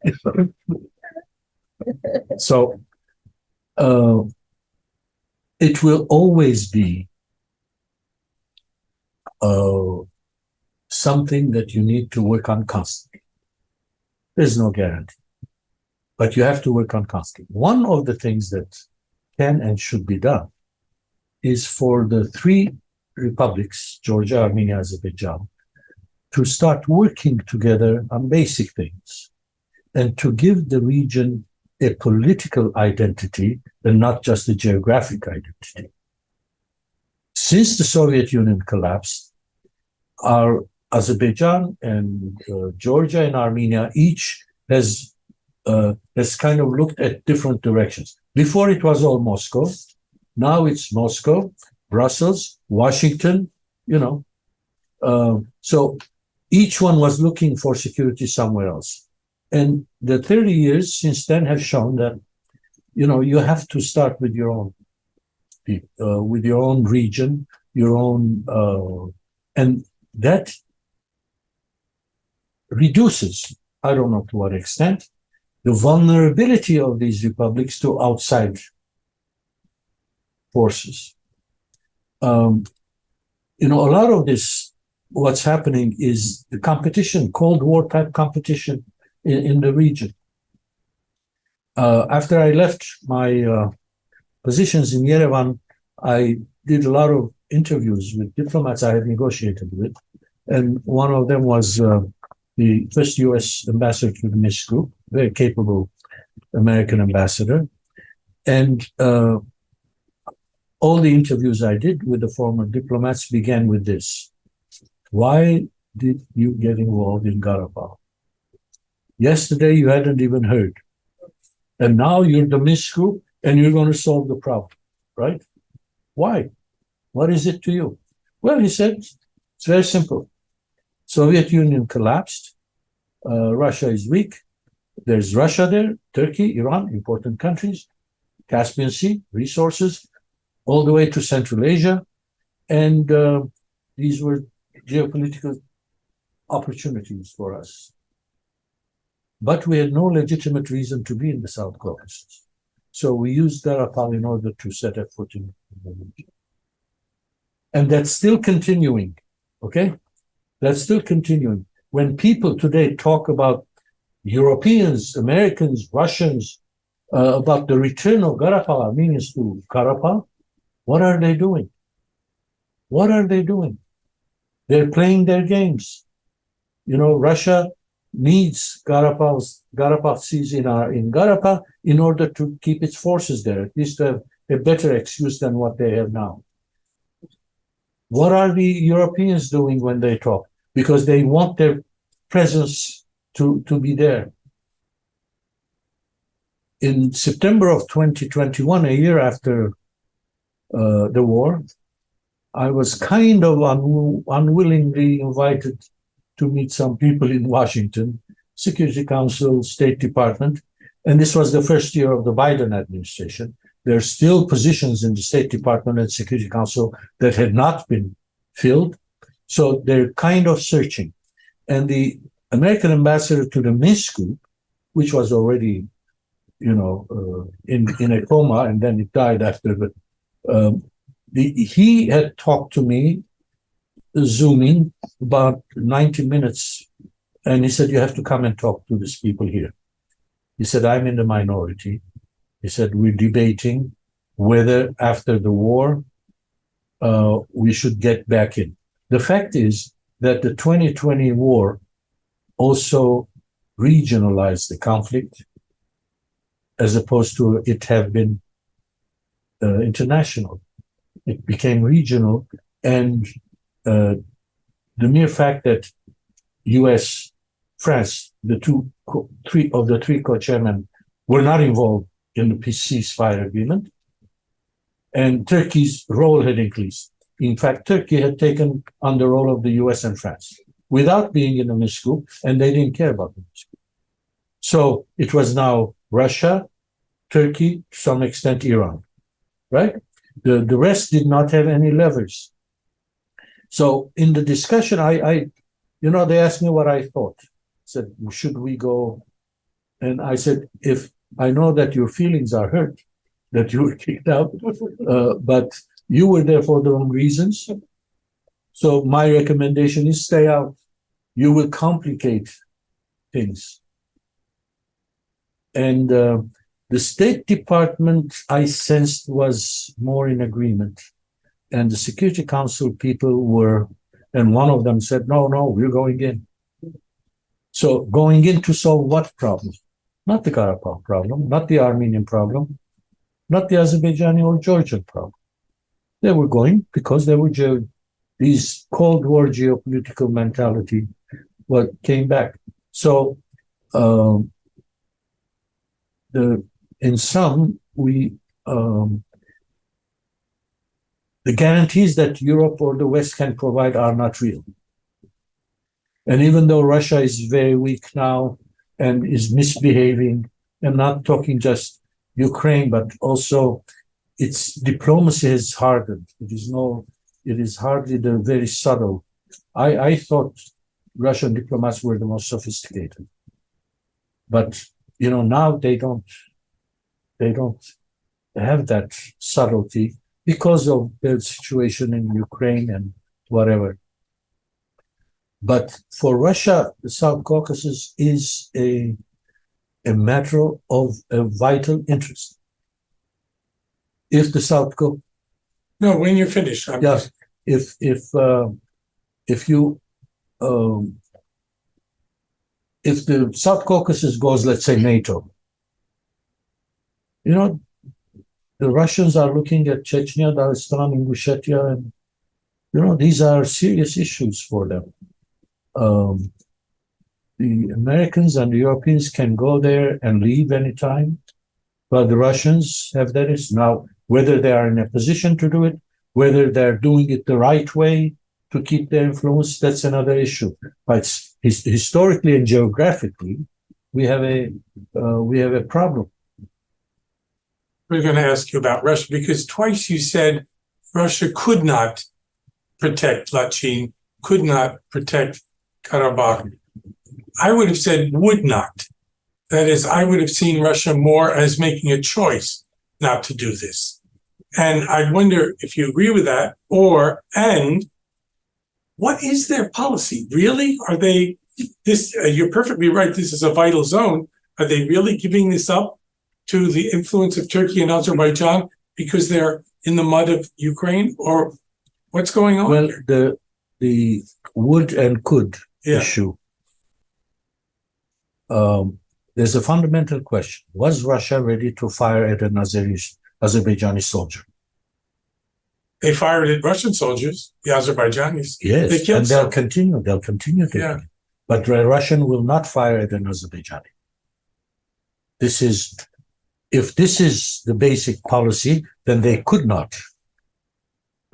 So it will always be something that you need to work on constantly. There's no guarantee, but you have to work on constantly. One of the things that can and should be done is for the three republics, Georgia, Armenia, Azerbaijan, to start working together on basic things and to give the region a political identity and not just a geographic identity. Since the Soviet Union collapsed, our Azerbaijan and Georgia and Armenia each has kind of looked at different directions. Before it was all Moscow. Now it's Moscow, Brussels, Washington, so each one was looking for security somewhere else. And the 30 years since then have shown that, you have to start with your own people, with your own region, your own, and that reduces, I don't know to what extent, the vulnerability of these republics to outside forces. A lot of this, what's happening is the competition, Cold War type competition in the region. After I left my positions in Yerevan, I did a lot of interviews with diplomats I had negotiated with. And one of them was the first US ambassador to the Minsk Group, very capable American ambassador. And all the interviews I did with the former diplomats began with this. Why did you get involved in Karabakh? Yesterday you hadn't even heard. And now you're the Minsk Group and you're going to solve the problem, right? Why? What is it to you? Well, he said, it's very simple. Soviet Union collapsed. Russia is weak. There's Russia there, Turkey, Iran, important countries, Caspian Sea, resources, all the way to Central Asia. And these were geopolitical opportunities for us. But we had no legitimate reason to be in the South Caucasus. So we used Karabakh in order to set a footing in the region. And that's still continuing, okay? That's still continuing. When people today talk about Europeans, Americans, Russians, about the return of Karabakh Armenians to Karabakh, what are they doing? What are they doing? They're playing their games. You know, Russia needs Karabakh seas in Karabakh in order to keep its forces there, at least to have a better excuse than what they have now. What are the Europeans doing when they talk? Because they want their presence to be there. In September of 2021, a year after the war, I was kind of unwillingly invited to meet some people in Washington, Security Council, State Department, and this was the first year of the Biden administration. There are still positions in the State Department and Security Council that had not been filled, so they're kind of searching. And the American ambassador to the Minsk group, which was already, you know, in a coma, and then it died after he had talked to me, Zooming, about 90 minutes, and he said, you have to come and talk to these people here. He said, I'm in the minority. He said, we're debating whether after the war, we should get back in. The fact is that the 2020 war also regionalized the conflict, as opposed to it have been international. It became regional, and the mere fact that US, France, three of the three co-chairmen were not involved in the peace ceasefire agreement, and Turkey's role had increased. In fact, Turkey had taken on the role of the US and France without being in the Minsk group, and they didn't care about the Minsk group. So it was now Russia, Turkey, to some extent Iran, right? The rest did not have any levers. So in the discussion, they asked me what I thought. Said, should we go? And I said, if I know that your feelings are hurt, that you were kicked out, but you were there for the wrong reasons. So my recommendation is stay out. You will complicate things. And the State Department, I sensed, was more in agreement. And the Security Council people were, and one of them said, no, we're going in. So going in to solve what problem? Not the Karabakh problem, not the Armenian problem, not the Azerbaijani or Georgian problem. They were going because they were these Cold War geopolitical mentality what came back. So in sum, the guarantees that Europe or the West can provide are not real. And even though Russia is very weak now and is misbehaving, and not talking just Ukraine, but also its diplomacy has hardened. It is hardly the very subtle. I thought Russian diplomats were the most sophisticated. But, now they don't have that subtlety because of their situation in Ukraine and whatever. But for Russia, the South Caucasus is a matter of a vital interest. If the South Caucasus... No, when you finish. Yes, if the South Caucasus goes, let's say, NATO, the Russians are looking at Chechnya, Dagestan, Ingushetia, and these are serious issues for them. The Americans and the Europeans can go there and leave anytime, but the Russians have that issue. Now, whether they are in a position to do it, whether they're doing it the right way to keep their influence, that's another issue. But historically and geographically, we have a problem. We're going to ask you about Russia because twice you said Russia could not protect Lachin, could not protect Karabakh. I would have said would not. That is, I would have seen Russia more as making a choice not to do this. And I wonder if you agree with that, and what is their policy? Really? Are they this? You're perfectly right. This is a vital zone. Are they really giving this up to the influence of Turkey and Azerbaijan because they're in the mud of Ukraine, or what's going on? Well, here? the would and could issue. There's a fundamental question: was Russia ready to fire at an Azerbaijani soldier? They fired at Russian soldiers, the Azerbaijanis. Yes, they killed and they'll continue. They'll continue to. Yeah. But the Russian will not fire at an Azerbaijani. If this is the basic policy, then they could not.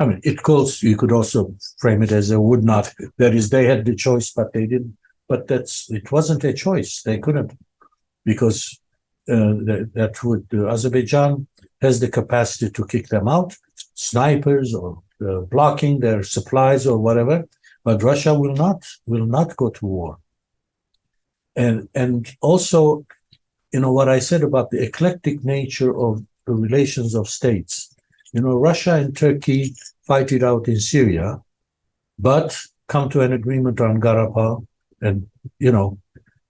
I mean, you could also frame it as a would not. That is, they had the choice, but they didn't. But it wasn't a choice. They couldn't, because Azerbaijan has the capacity to kick them out, snipers or blocking their supplies or whatever. But Russia will not go to war. And also, what I said about the eclectic nature of the relations of states. Russia and Turkey fight it out in Syria, but come to an agreement on Karabakh. And,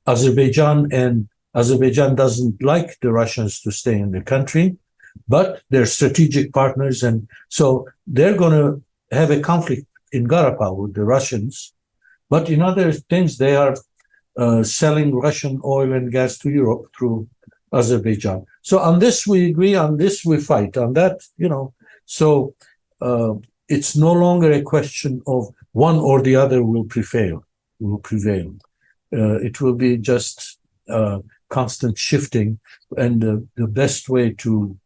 Azerbaijan doesn't like the Russians to stay in the country, but they're strategic partners. And so they're going to have a conflict in Karabakh with the Russians. But in other things, they are selling Russian oil and gas to Europe through Azerbaijan. So on this we agree, on this we fight, on that, So it's no longer a question of one or the other will prevail. It will be just constant shifting, and the best way to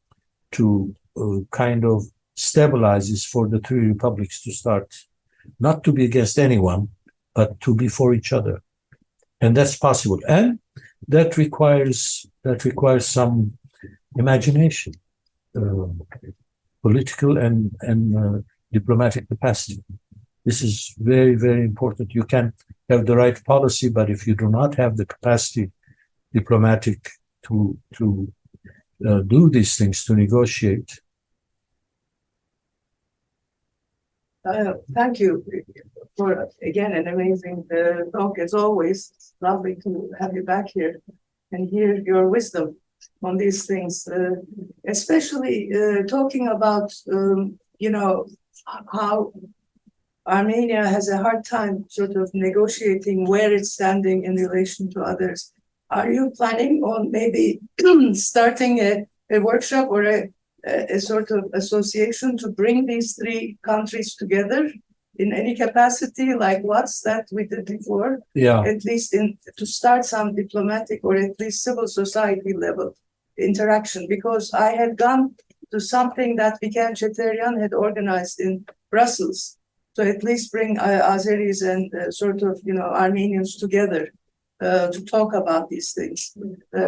kind of stabilize is for the three republics to start not to be against anyone, but to be for each other, and that's possible. And that requires some imagination, political and diplomatic capacity. This is very, very important. You can have the right policy, but if you do not have the capacity, diplomatic, to do these things, to negotiate. Thank you for, again, an amazing talk. As always, it's lovely to have you back here and hear your wisdom on these things, especially talking about, how Armenia has a hard time sort of negotiating where it's standing in relation to others. Are you planning on maybe starting a workshop or a sort of association to bring these three countries together in any capacity, like what's that we did before? Yeah. At least to start some diplomatic or at least civil society level interaction, because I had gone to something that Territorial had organized in Brussels. So at least bring Azeris and Armenians together to talk about these things,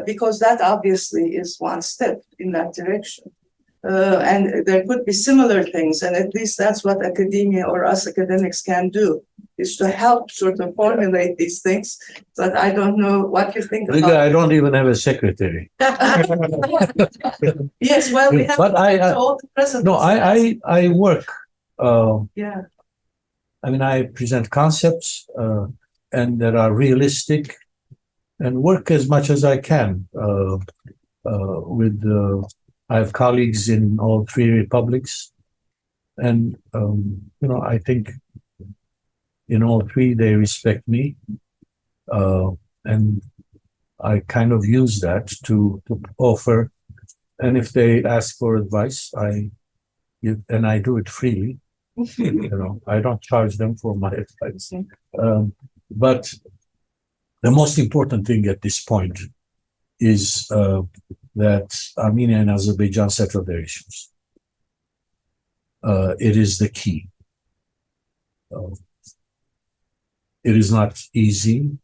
because that obviously is one step in that direction. And there could be similar things, and at least that's what academia or us academics can do, is to help sort of formulate these things. But I don't know what you think about I don't even have a secretary. Yes, well, we have all the presidents. No, I work. Yeah. I mean, I present concepts and that are realistic, and work as much as I can I have colleagues in all three republics, and I think in all three they respect me, and I kind of use that to offer. And if they ask for advice, I give, and I do it freely. I don't charge them for my advice. But the most important thing at this point is that Armenia and Azerbaijan settle their issues. It is the key. It is not easy.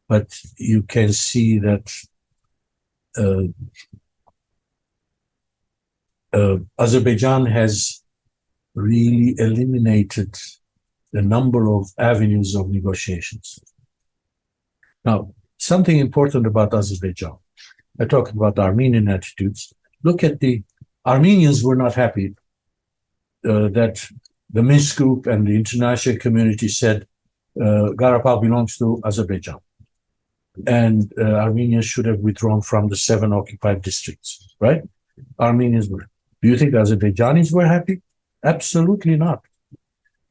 but you can see that Azerbaijan has really eliminated the number of avenues of negotiations. Now, something important about Azerbaijan. I talked about Armenian attitudes. Look at the Armenians were not happy that the Minsk group and the international community said Karabakh belongs to Azerbaijan. And Armenia should have withdrawn from the 7 occupied districts, right? Armenians were. Do you think Azerbaijanis were happy? Absolutely not.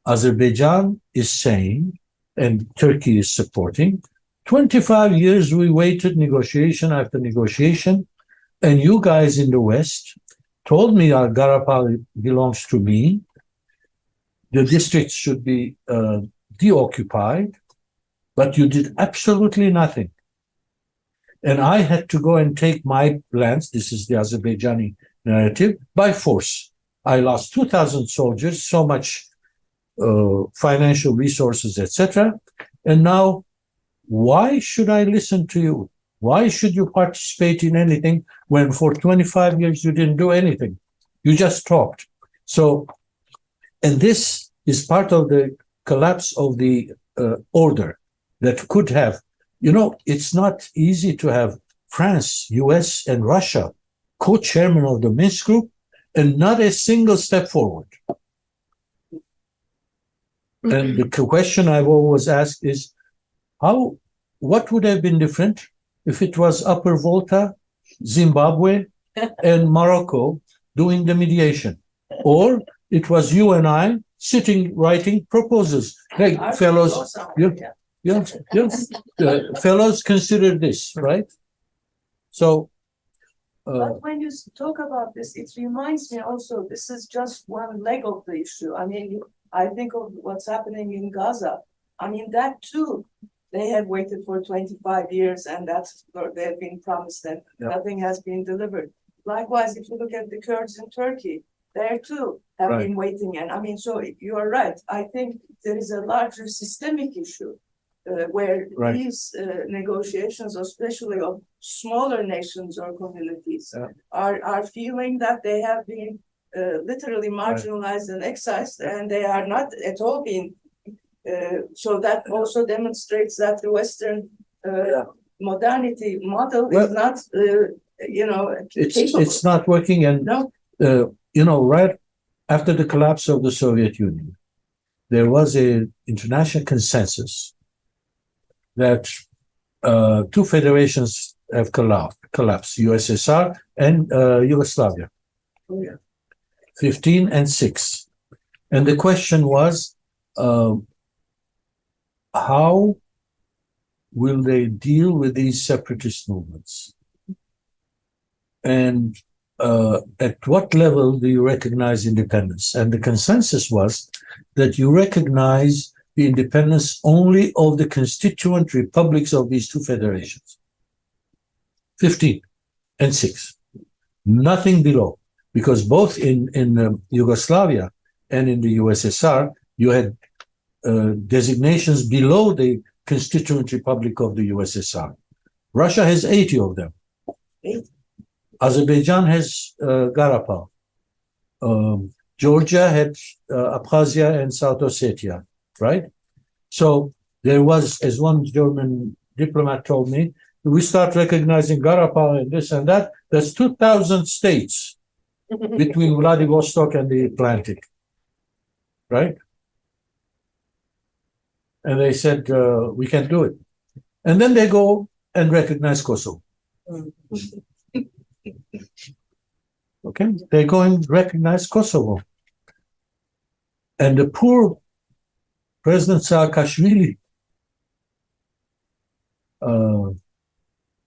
Azerbaijan is saying, and Turkey is supporting, 25 years we waited negotiation after negotiation, and you guys in the West told me Karabakh belongs to me. The districts should be deoccupied, but you did absolutely nothing. And I had to go and take my lands, this is the Azerbaijani narrative, by force. I lost 2,000 soldiers, so much financial resources, etc. And now, why should I listen to you? Why should you participate in anything when for 25 years you didn't do anything? You just talked. So, and this is part of the collapse of the order that could have, you know, it's not easy to have France, US, and Russia co-chairman of the Minsk group and not a single step forward. And the question I've always asked is, what would have been different if it was Upper Volta, Zimbabwe, and Morocco doing the mediation? Or it was you and I sitting writing proposals. Hey, fellows, fellows, consider this, right? So, but when you talk about this, it reminds me also, this is just one leg of the issue. I mean, I think of what's happening in Gaza. I mean, that too, they have waited for 25 years and that's what they've been promised and nothing has been delivered. Likewise, if you look at the Kurds in Turkey, there too have been waiting. And I mean, so you are right. I think there is a larger systemic issue where these negotiations, especially of smaller nations or communities, are feeling that they have been literally marginalized and excised, and they are not at all being. So that also demonstrates that the Western modernity model is not, it's not working. And right after the collapse of the Soviet Union, there was an international consensus that 2 federations have collapsed, USSR and Yugoslavia, 15 and 6. And the question was, how will they deal with these separatist movements? And at what level do you recognize independence? And the consensus was that you recognize the independence only of the constituent republics of these 2 federations, 15 and 6, nothing below, because both in Yugoslavia and in the USSR, you had designations below the constituent republic of the USSR. Russia has 80 of them. Azerbaijan has Karabakh. Georgia had Abkhazia and South Ossetia, right? So there was, as one German diplomat told me, we start recognizing Karabakh and this and that. There's 2,000 states between Vladivostok and the Atlantic, right? And they said, we can do it. And then they go and recognize Kosovo. Okay, they go and recognize Kosovo. And the poor President Saakashvili,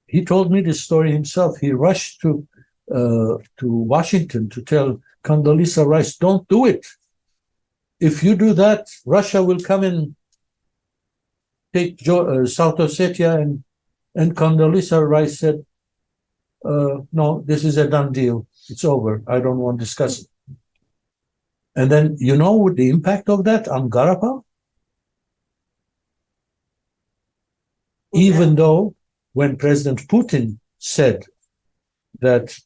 he told me this story himself. He rushed to Washington to tell Condoleezza Rice, don't do it. If you do that, Russia will come and take South Ossetia, and Condoleezza Rice said, no, this is a done deal. It's over. I don't want to discuss it. And then, you know the impact of that on Karabakh? even though when President Putin said that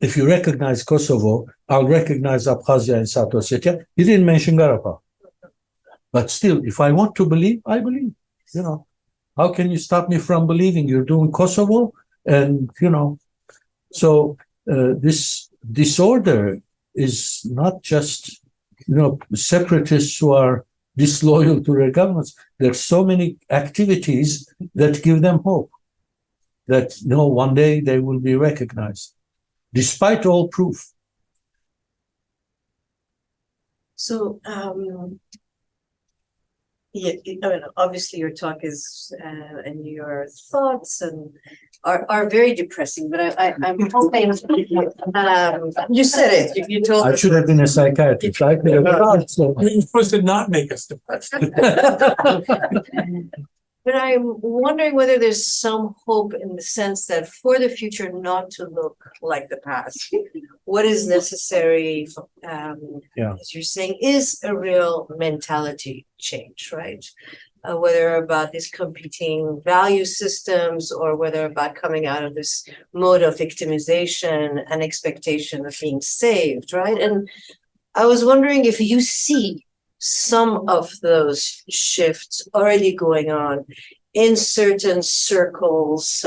if you recognize Kosovo, I'll recognize Abkhazia and South Ossetia, he didn't mention Karabakh. But still, if I want to believe, I believe. You know, how can you stop me from believing? You're doing Kosovo, and you know, so this disorder is not just, you know, separatists who are disloyal to their governments. There's so many activities that give them hope that, you know, one day they will be recognized, despite all proof. So, yeah, I mean, obviously your talk is and your thoughts are very depressing, but I'm hoping you said it. You told I us. should have been a psychiatrist. I could have thought so. You're supposed to not make us depressed. But I'm wondering whether there's some hope in the sense that for the future not to look like the past, what is necessary, as you're saying, is a real mentality change, right? Whether about these competing value systems or whether about coming out of this mode of victimization and expectation of being saved, right? And I was wondering if you see some of those shifts already going on in certain circles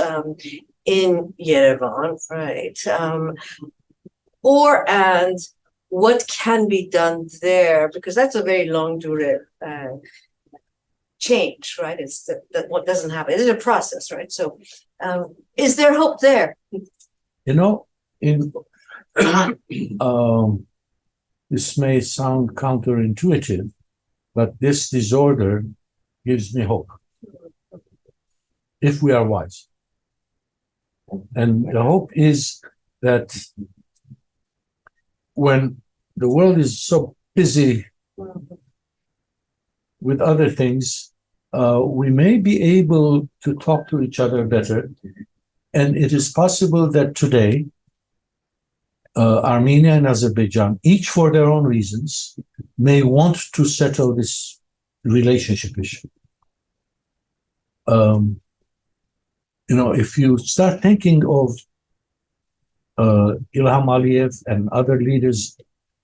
in Yerevan, right? And what can be done there, because that's a very long-duration change, right? It's that what doesn't happen. It's a process, right? So is there hope there? You know, in this may sound counterintuitive, but this disorder gives me hope, if we are wise. And the hope is that when the world is so busy with other things, we may be able to talk to each other better. And it is possible that today, Armenia and Azerbaijan, each for their own reasons, may want to settle this relationship issue. You know, if you start thinking of Ilham Aliyev and other leaders,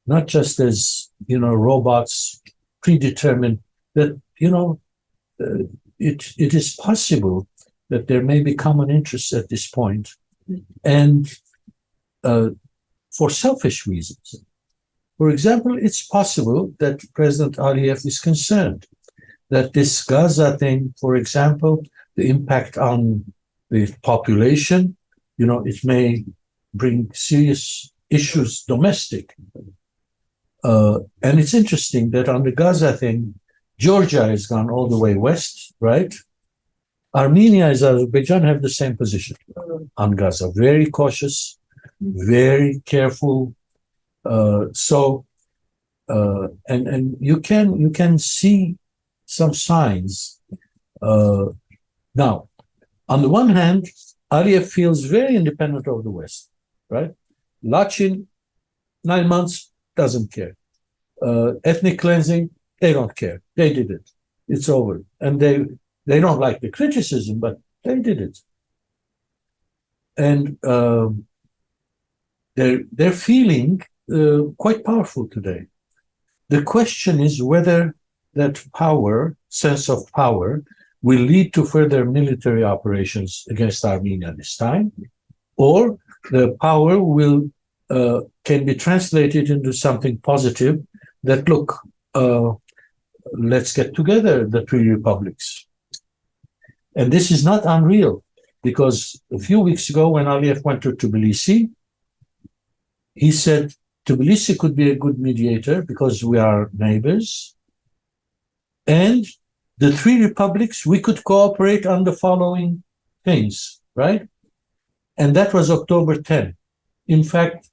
not just as, you know, robots predetermined, that, you know, it is possible that there may be common interests at this point, and for selfish reasons. For example, it's possible that President Aliyev is concerned that this Gaza thing, for example, the impact on the population, you know, it may bring serious issues domestic. And it's interesting that on the Gaza thing, Georgia has gone all the way west, right? Armenia and Azerbaijan have the same position on Gaza, very cautious, very careful. And you can see some signs. Now, on the one hand, Aliyev feels very independent of the West, right? Lachin, 9 months, doesn't care. Ethnic cleansing, they don't care. They did it. It's over. And they don't like the criticism, but they did it. And they're feeling quite powerful today. The question is whether that power, sense of power, will lead to further military operations against Armenia this time, or the power will can be translated into something positive that, look, let's get together, the three republics. And this is not unreal, because a few weeks ago when Aliyev went to Tbilisi, he said Tbilisi could be a good mediator because we are neighbors. And the three republics, we could cooperate on the following things, right? And that was October 10. In fact,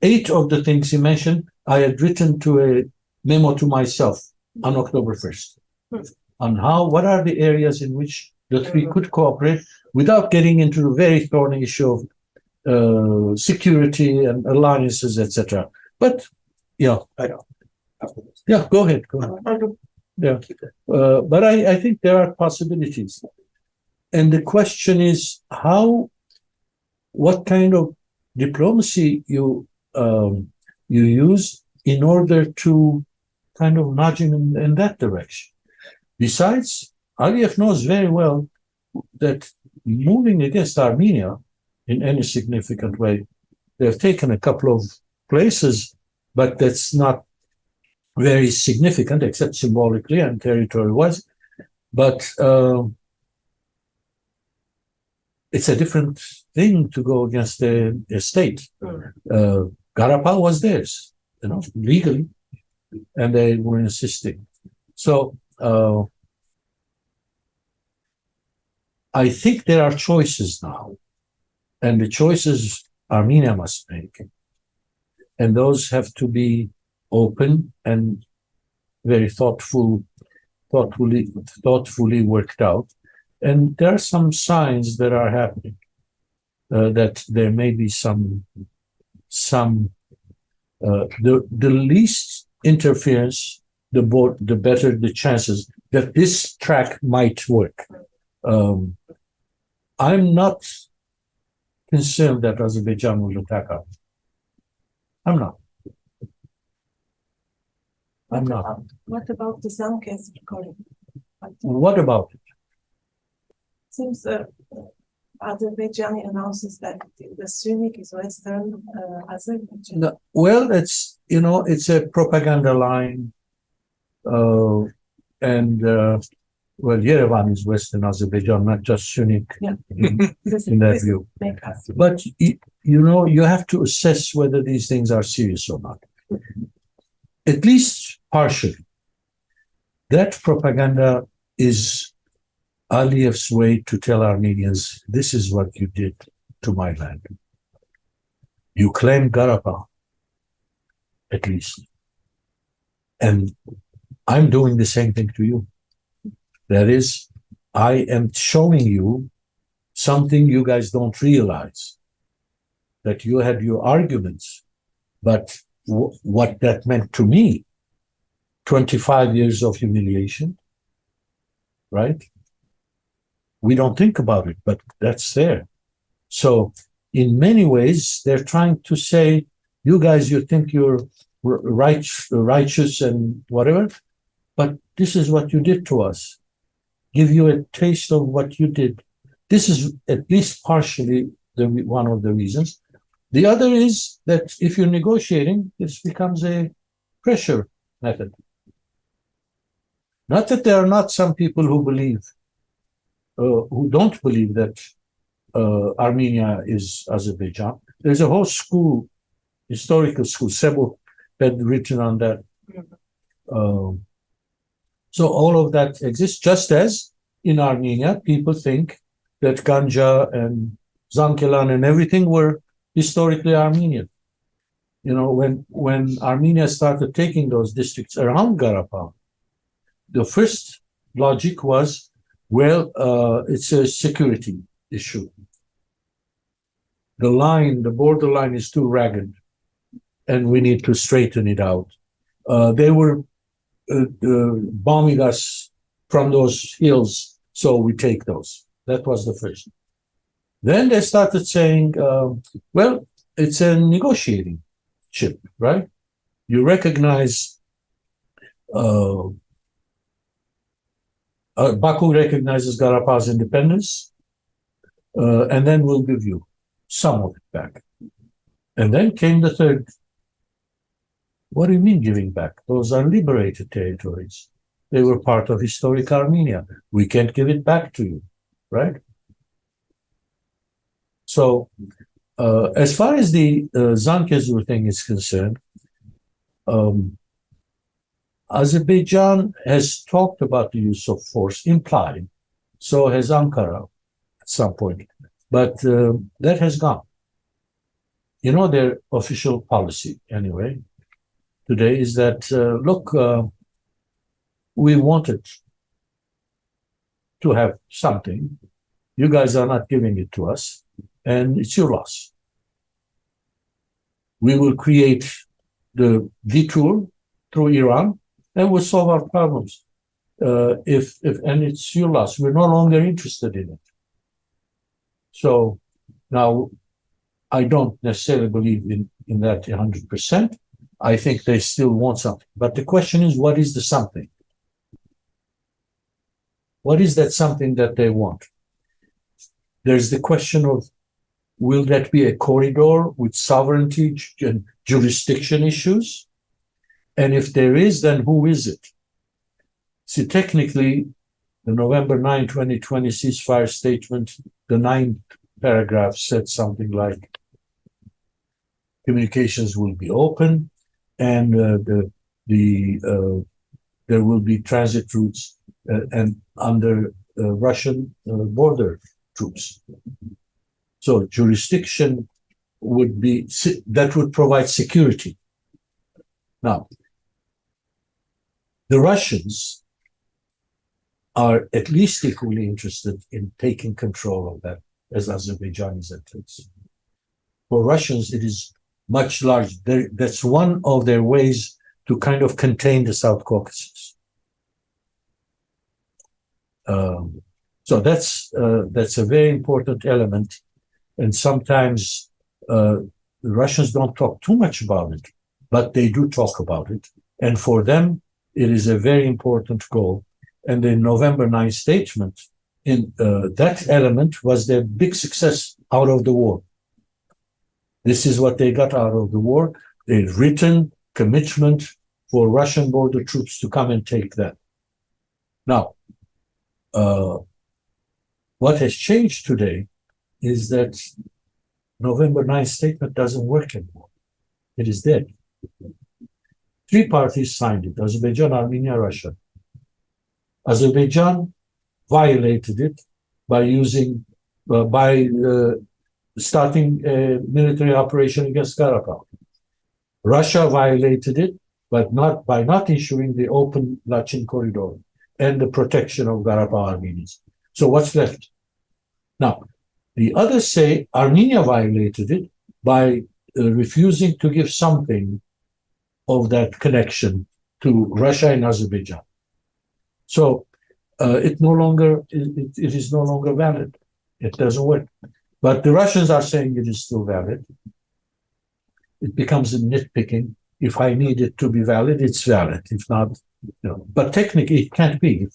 8 of the things he mentioned, I had written to a memo to myself on October 1st on what are the areas in which the three could cooperate without getting into the very thorny issue of security and alliances, etc. But, yeah, go ahead. Yeah, but I think there are possibilities. And the question is what kind of diplomacy you use in order to kind of nudge in that direction. Besides, Aliyev knows very well that moving against Armenia in any significant way, they've taken a couple of places, but that's not very significant except symbolically and territory-wise. But it's a different thing to go against a state. Karabakh was theirs, legally, and they were insisting. So I think there are choices now, and the choices Armenia must make, and those have to be open and very thoughtfully worked out. And there are some signs that are happening, that there may be the least interference, the better the chances that this track might work. I'm not concerned that Azerbaijan will attack us. I'm not. What about the CAS recording? What about it? Seems Azerbaijan announces that the Sunni is Western Azerbaijan. No, well, it's a propaganda line, and Yerevan is Western Azerbaijan, not just Sunni in that view. But you have to assess whether these things are serious or not, at least partially. That propaganda is Aliyev's way to tell Armenians, this is what you did to my land. You claim Karabakh, at least. And I'm doing the same thing to you. That is, I am showing you something you guys don't realize, that you had your arguments, but what that meant to me, 25 years of humiliation, right? We don't think about it, but that's there. So in many ways, they're trying to say, you guys, you think you're righteous and whatever, but this is what you did to us. Give you a taste of what you did. This is at least partially one of the reasons. The other is that if you're negotiating, this becomes a pressure method. Not that there are not some people who don't believe that Armenia is Azerbaijan. There's a whole school, historical school, Sebo had written on that. So all of that exists, just as in Armenia, people think that Ganja and Zankelan and everything were historically Armenian. When Armenia started taking those districts around Karabakh, the first logic was, well, it's a security issue. The borderline is too ragged, and we need to straighten it out. They were bombing us from those hills, so we take those. That was the first. Then they started saying, well, it's a negotiating chip, right? You recognize, Baku recognizes Karabakh's independence, and then we'll give you some of it back. And then came the third. What do you mean giving back? Those are liberated territories. They were part of historic Armenia. We can't give it back to you, right? So, as far as the Zangezur thing is concerned, Azerbaijan has talked about the use of force, implied. So has Ankara at some point. But that has gone. Their official policy, anyway, today is that, look, we wanted to have something. You guys are not giving it to us, and it's your loss. We will create the detour through Iran, and we'll solve our problems. and it's your loss. We're no longer interested in it. So now, I don't necessarily believe in that 100%. I think they still want something. But the question is, what is the something? What is that something that they want? There's the question of, will that be a corridor with sovereignty and jurisdiction issues? And if there is, then who is it? See, technically, the November 9, 2020 ceasefire statement, the 9th paragraph said something like, communications will be open, and there will be transit routes and under Russian border troops. So jurisdiction would be, that would provide security. Now, the Russians are at least equally interested in taking control of that as Azerbaijanis at least. For Russians, it is much larger. That's one of their ways to kind of contain the South Caucasus. So that's a very important element, and sometimes the Russians don't talk too much about it, but they do talk about it, and for them it is a very important goal. And the November 9 statement, in that element was their big success out of the war. This is what they got out of the war: a written commitment for Russian border troops to come and take that. Now, what has changed today is that November 9 statement doesn't work anymore. It is dead. 3 parties signed it: Azerbaijan, Armenia, Russia. Azerbaijan violated it by starting a military operation against Karabakh. Russia violated it, but not by not issuing the open Lachin corridor and the protection of Karabakh Armenians. So what's left? Now, the others say Armenia violated it by refusing to give something of that connection to Russia and Azerbaijan. So it is no longer valid. It doesn't work. But the Russians are saying it is still valid. It becomes a nitpicking. If I need it to be valid, it's valid. If not, But technically, it can't be.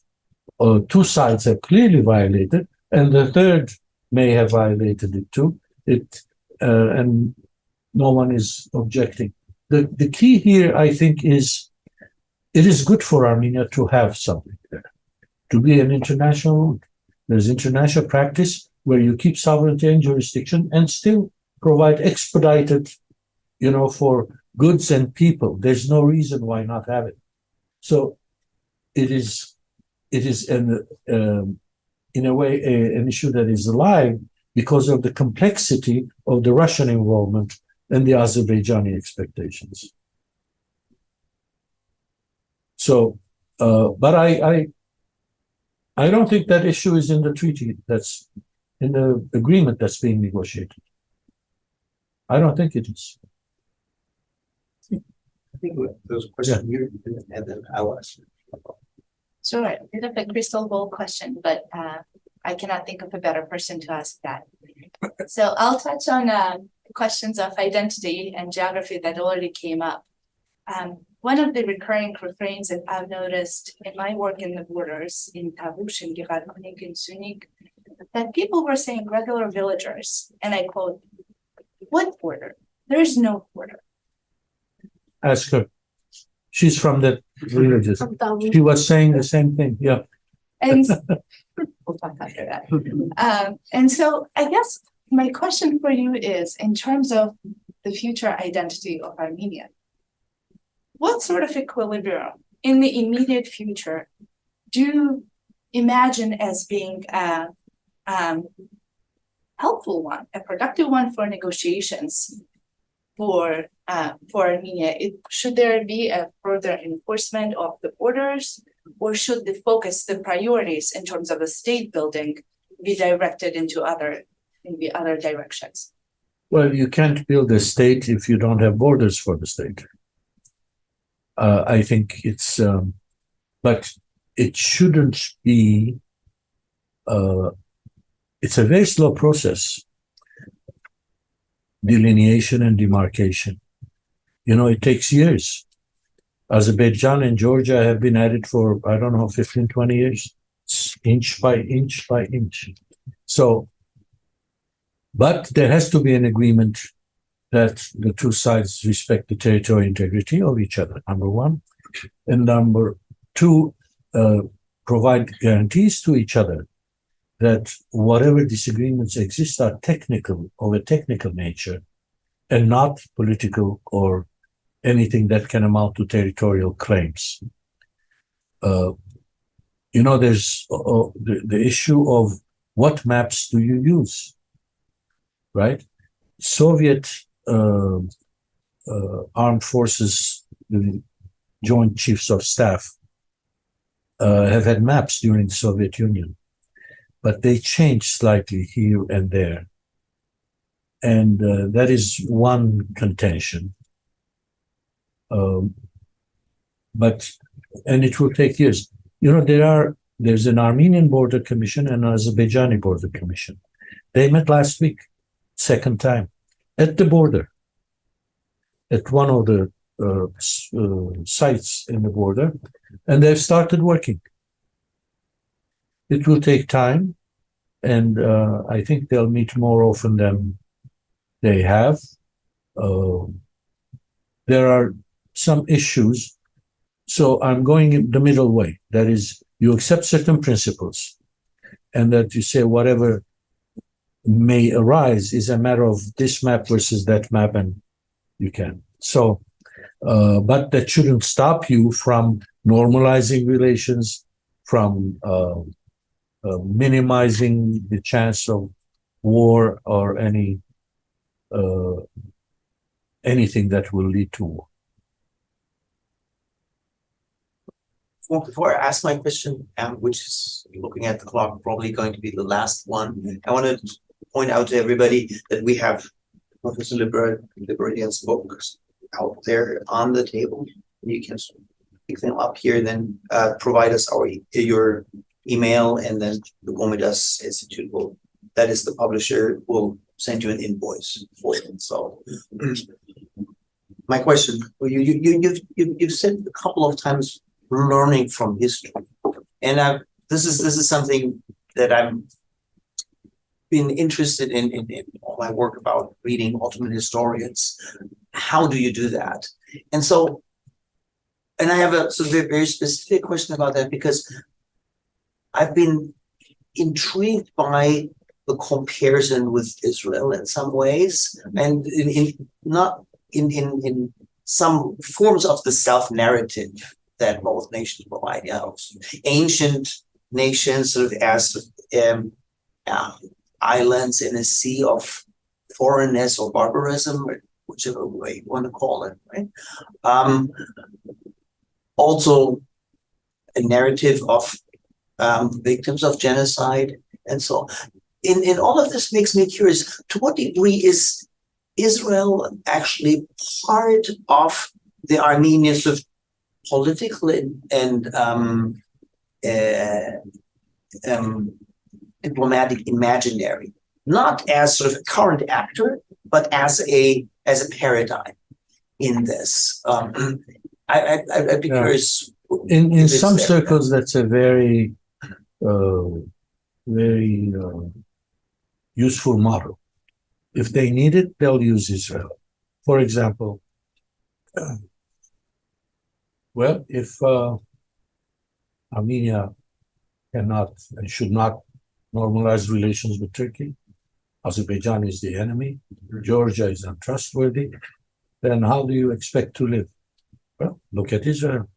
2 sides have clearly violated, and the third may have violated it too. And no one is objecting. The key here, I think, is it is good for Armenia to have something there, to be an international. There's international practice where you keep sovereignty and jurisdiction and still provide expedited, for goods and people. There's no reason why not have it. So it is in a way an issue that is alive because of the complexity of the Russian involvement and the Azerbaijani expectations. So, but I don't think that issue is in the treaty. That's in the agreement that's being negotiated. I don't think it is. I think those questions here, and then I'll ask you. Sure, a bit of a crystal ball question, but I cannot think of a better person to ask that. So I'll touch on questions of identity and geography that already came up. One of the recurring refrains that I've noticed in my work in the borders, in Tavush, in Girarkonik, in Sunik, that people were saying regular villagers, and I quote, "What border? There is no border." Ask her. She's from the villages. She was saying the same thing. Yeah. And we'll talk after that. And so I guess my question for you is, in terms of the future identity of Armenia, what sort of equilibrium in the immediate future do you imagine as being a helpful one, a productive one for negotiations for Armenia? Should there be a further enforcement of the borders, or should the focus, the priorities in terms of the state building be directed into the other directions? Well, you can't build a state if you don't have borders for the state. I think it's, but it shouldn't be, it's a very slow process, delineation and demarcation. You know, it takes years. Azerbaijan and Georgia have been at it for, I don't know, 15, 20 years, inch by inch by inch. So, but there has to be an agreement that the two sides respect the territorial integrity of each other, number one. And number two, provide guarantees to each other that whatever disagreements exist are technical, of a technical nature, and not political or anything that can amount to territorial claims. You know, there's the issue of what maps do you use, right? Soviet armed forces, the Joint Chiefs of Staff, have had maps during the Soviet Union, but they changed slightly here and there. And that is one contention. But it will take years. You know, there's an Armenian border commission and an Azerbaijani border commission. They met last week, second time, at the border, at one of the sites in the border, and they've started working. It will take time, and I think they'll meet more often than they have. There are some issues, so I'm going the middle way. That is, you accept certain principles, and that you say whatever may arise is a matter of this map versus that map, and you can. So, but that shouldn't stop you from normalizing relations, from minimizing the chance of war or anything that will lead to war. Well, before I ask my question, which is, looking at the clock, probably going to be the last one, I want to point out to everybody that we have Professor Libaridian's books out there on the table. You can pick them up here, then provide us your email, and then the Gomidas Institute will, that is the publisher, will send you an invoice for it. So, my question: you've said a couple of times learning from history, and this is something that I'm been interested in all my work about reading Ottoman historians. How do you do that? And so, and I have a very specific question about that, because I've been intrigued by the comparison with Israel in some ways, and in some forms of the self-narrative that both nations provide. Ancient nations sort of as islands in a sea of foreignness or barbarism, or whichever way you want to call it, right? Also a narrative of victims of genocide, and so in all of this makes me curious, to what degree is Israel actually part of the Armenian sort of political and diplomatic imaginary, not as sort of a current actor, but as a paradigm in this. I'd be curious. In some circles, that's a very useful model. If they need it, they'll use Israel. For example, well, if Armenia cannot and should not normalize relations with Turkey, Azerbaijan is the enemy, Georgia is untrustworthy, then how do you expect to live? Well, look at Israel.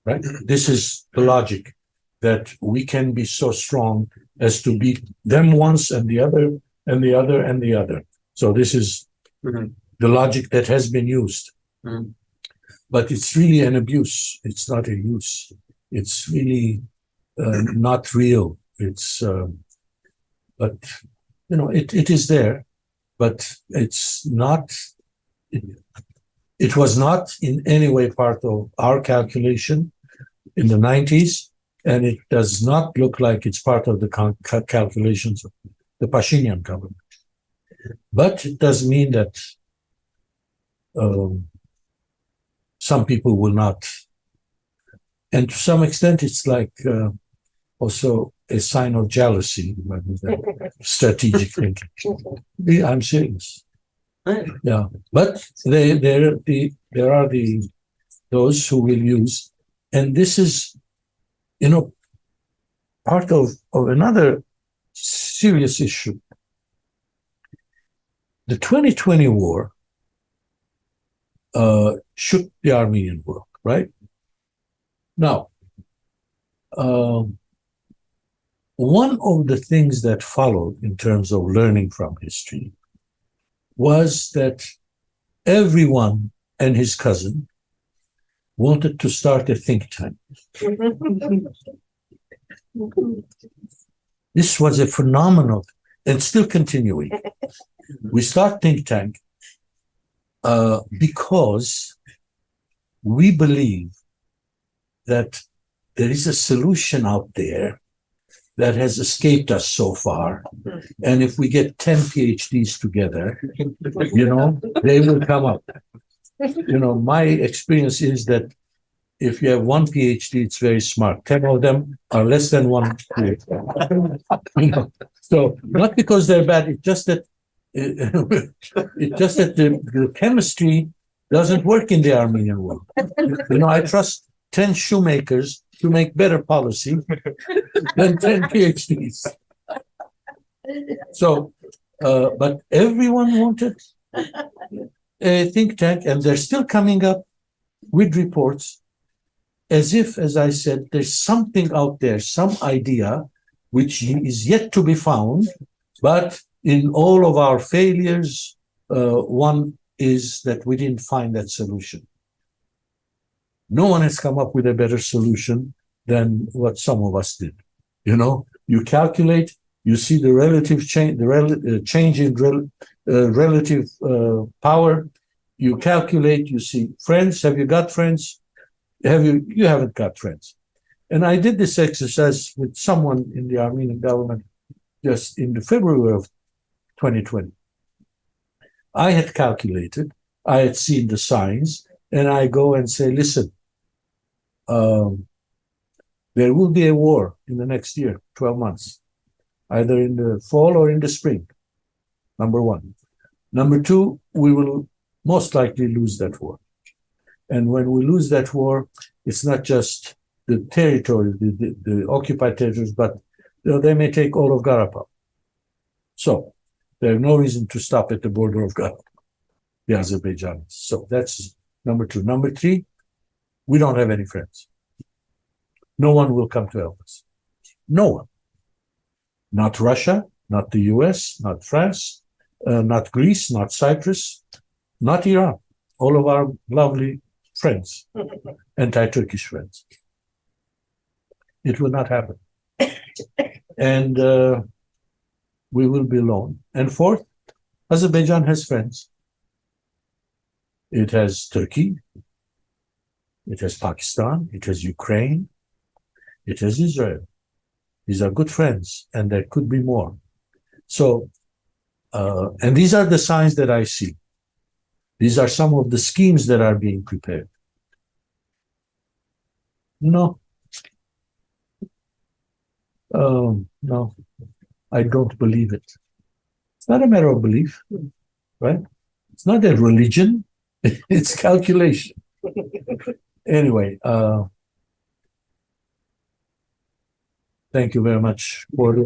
Right? This is the logic, that we can be so strong as to beat them once and the other and the other and the other. So this is the logic that has been used. But it's really an abuse. It's not a use. It's really not real. It's, but, you know, it is there, but it's not, it was not in any way part of our calculation. in the 90s, and it does not look like it's part of the calculations of the Pashinyan government. But it does mean that some people will not. And to some extent, it's like also a sign of jealousy, strategic thinking. I'm serious. Yeah, but there are those who will use, and this is, part of another serious issue. The 2020 war shook the Armenian world, right? Now, one of the things that followed in terms of learning from history was that everyone and his cousin wanted to start a think tank. This was a phenomenon and still continuing. We start think tank because we believe that there is a solution out there that has escaped us so far. And if we get 10 PhDs together, they will come up. My experience is that if you have one PhD, it's very smart. 10 of them are less than one PhD. So not because they're bad, it's just that the chemistry doesn't work in the Armenian world. I trust 10 shoemakers to make better policy than 10 PhDs. So, but everyone wanted a think tank, and they're still coming up with reports as if, as I said, there's something out there, some idea which is yet to be found, but in all of our failures, one is that we didn't find that solution. No one has come up with a better solution than what some of us did. You calculate, you see the relative change, change in relative power. You calculate, you see friends. Have you got friends? You haven't got friends. And I did this exercise with someone in the Armenian government just in the February of 2020. I had calculated, I had seen the signs, and I go and say, listen, there will be a war in the next year, 12 months, either in the fall or in the spring, number one. Number two, we will most likely lose that war. And when we lose that war, it's not just the territory, the occupied territories, but they may take all of Karabakh. So there's no reason to stop at the border of Karabakh, the Azerbaijanis. So that's number two. Number three, we don't have any friends. No one will come to help us. No one. Not Russia, not the US, not France, not Greece, not Cyprus, not Iran. All of our lovely friends, anti-Turkish friends. It will not happen. And we will be alone. And fourth, Azerbaijan has friends. It has Turkey. It has Pakistan. It has Ukraine. It has Israel. These are good friends, and there could be more. So, and these are the signs that I see. These are some of the schemes that are being prepared. No. No, I don't believe it. It's not a matter of belief, right? It's not a religion. It's calculation. Anyway, thank you very much for the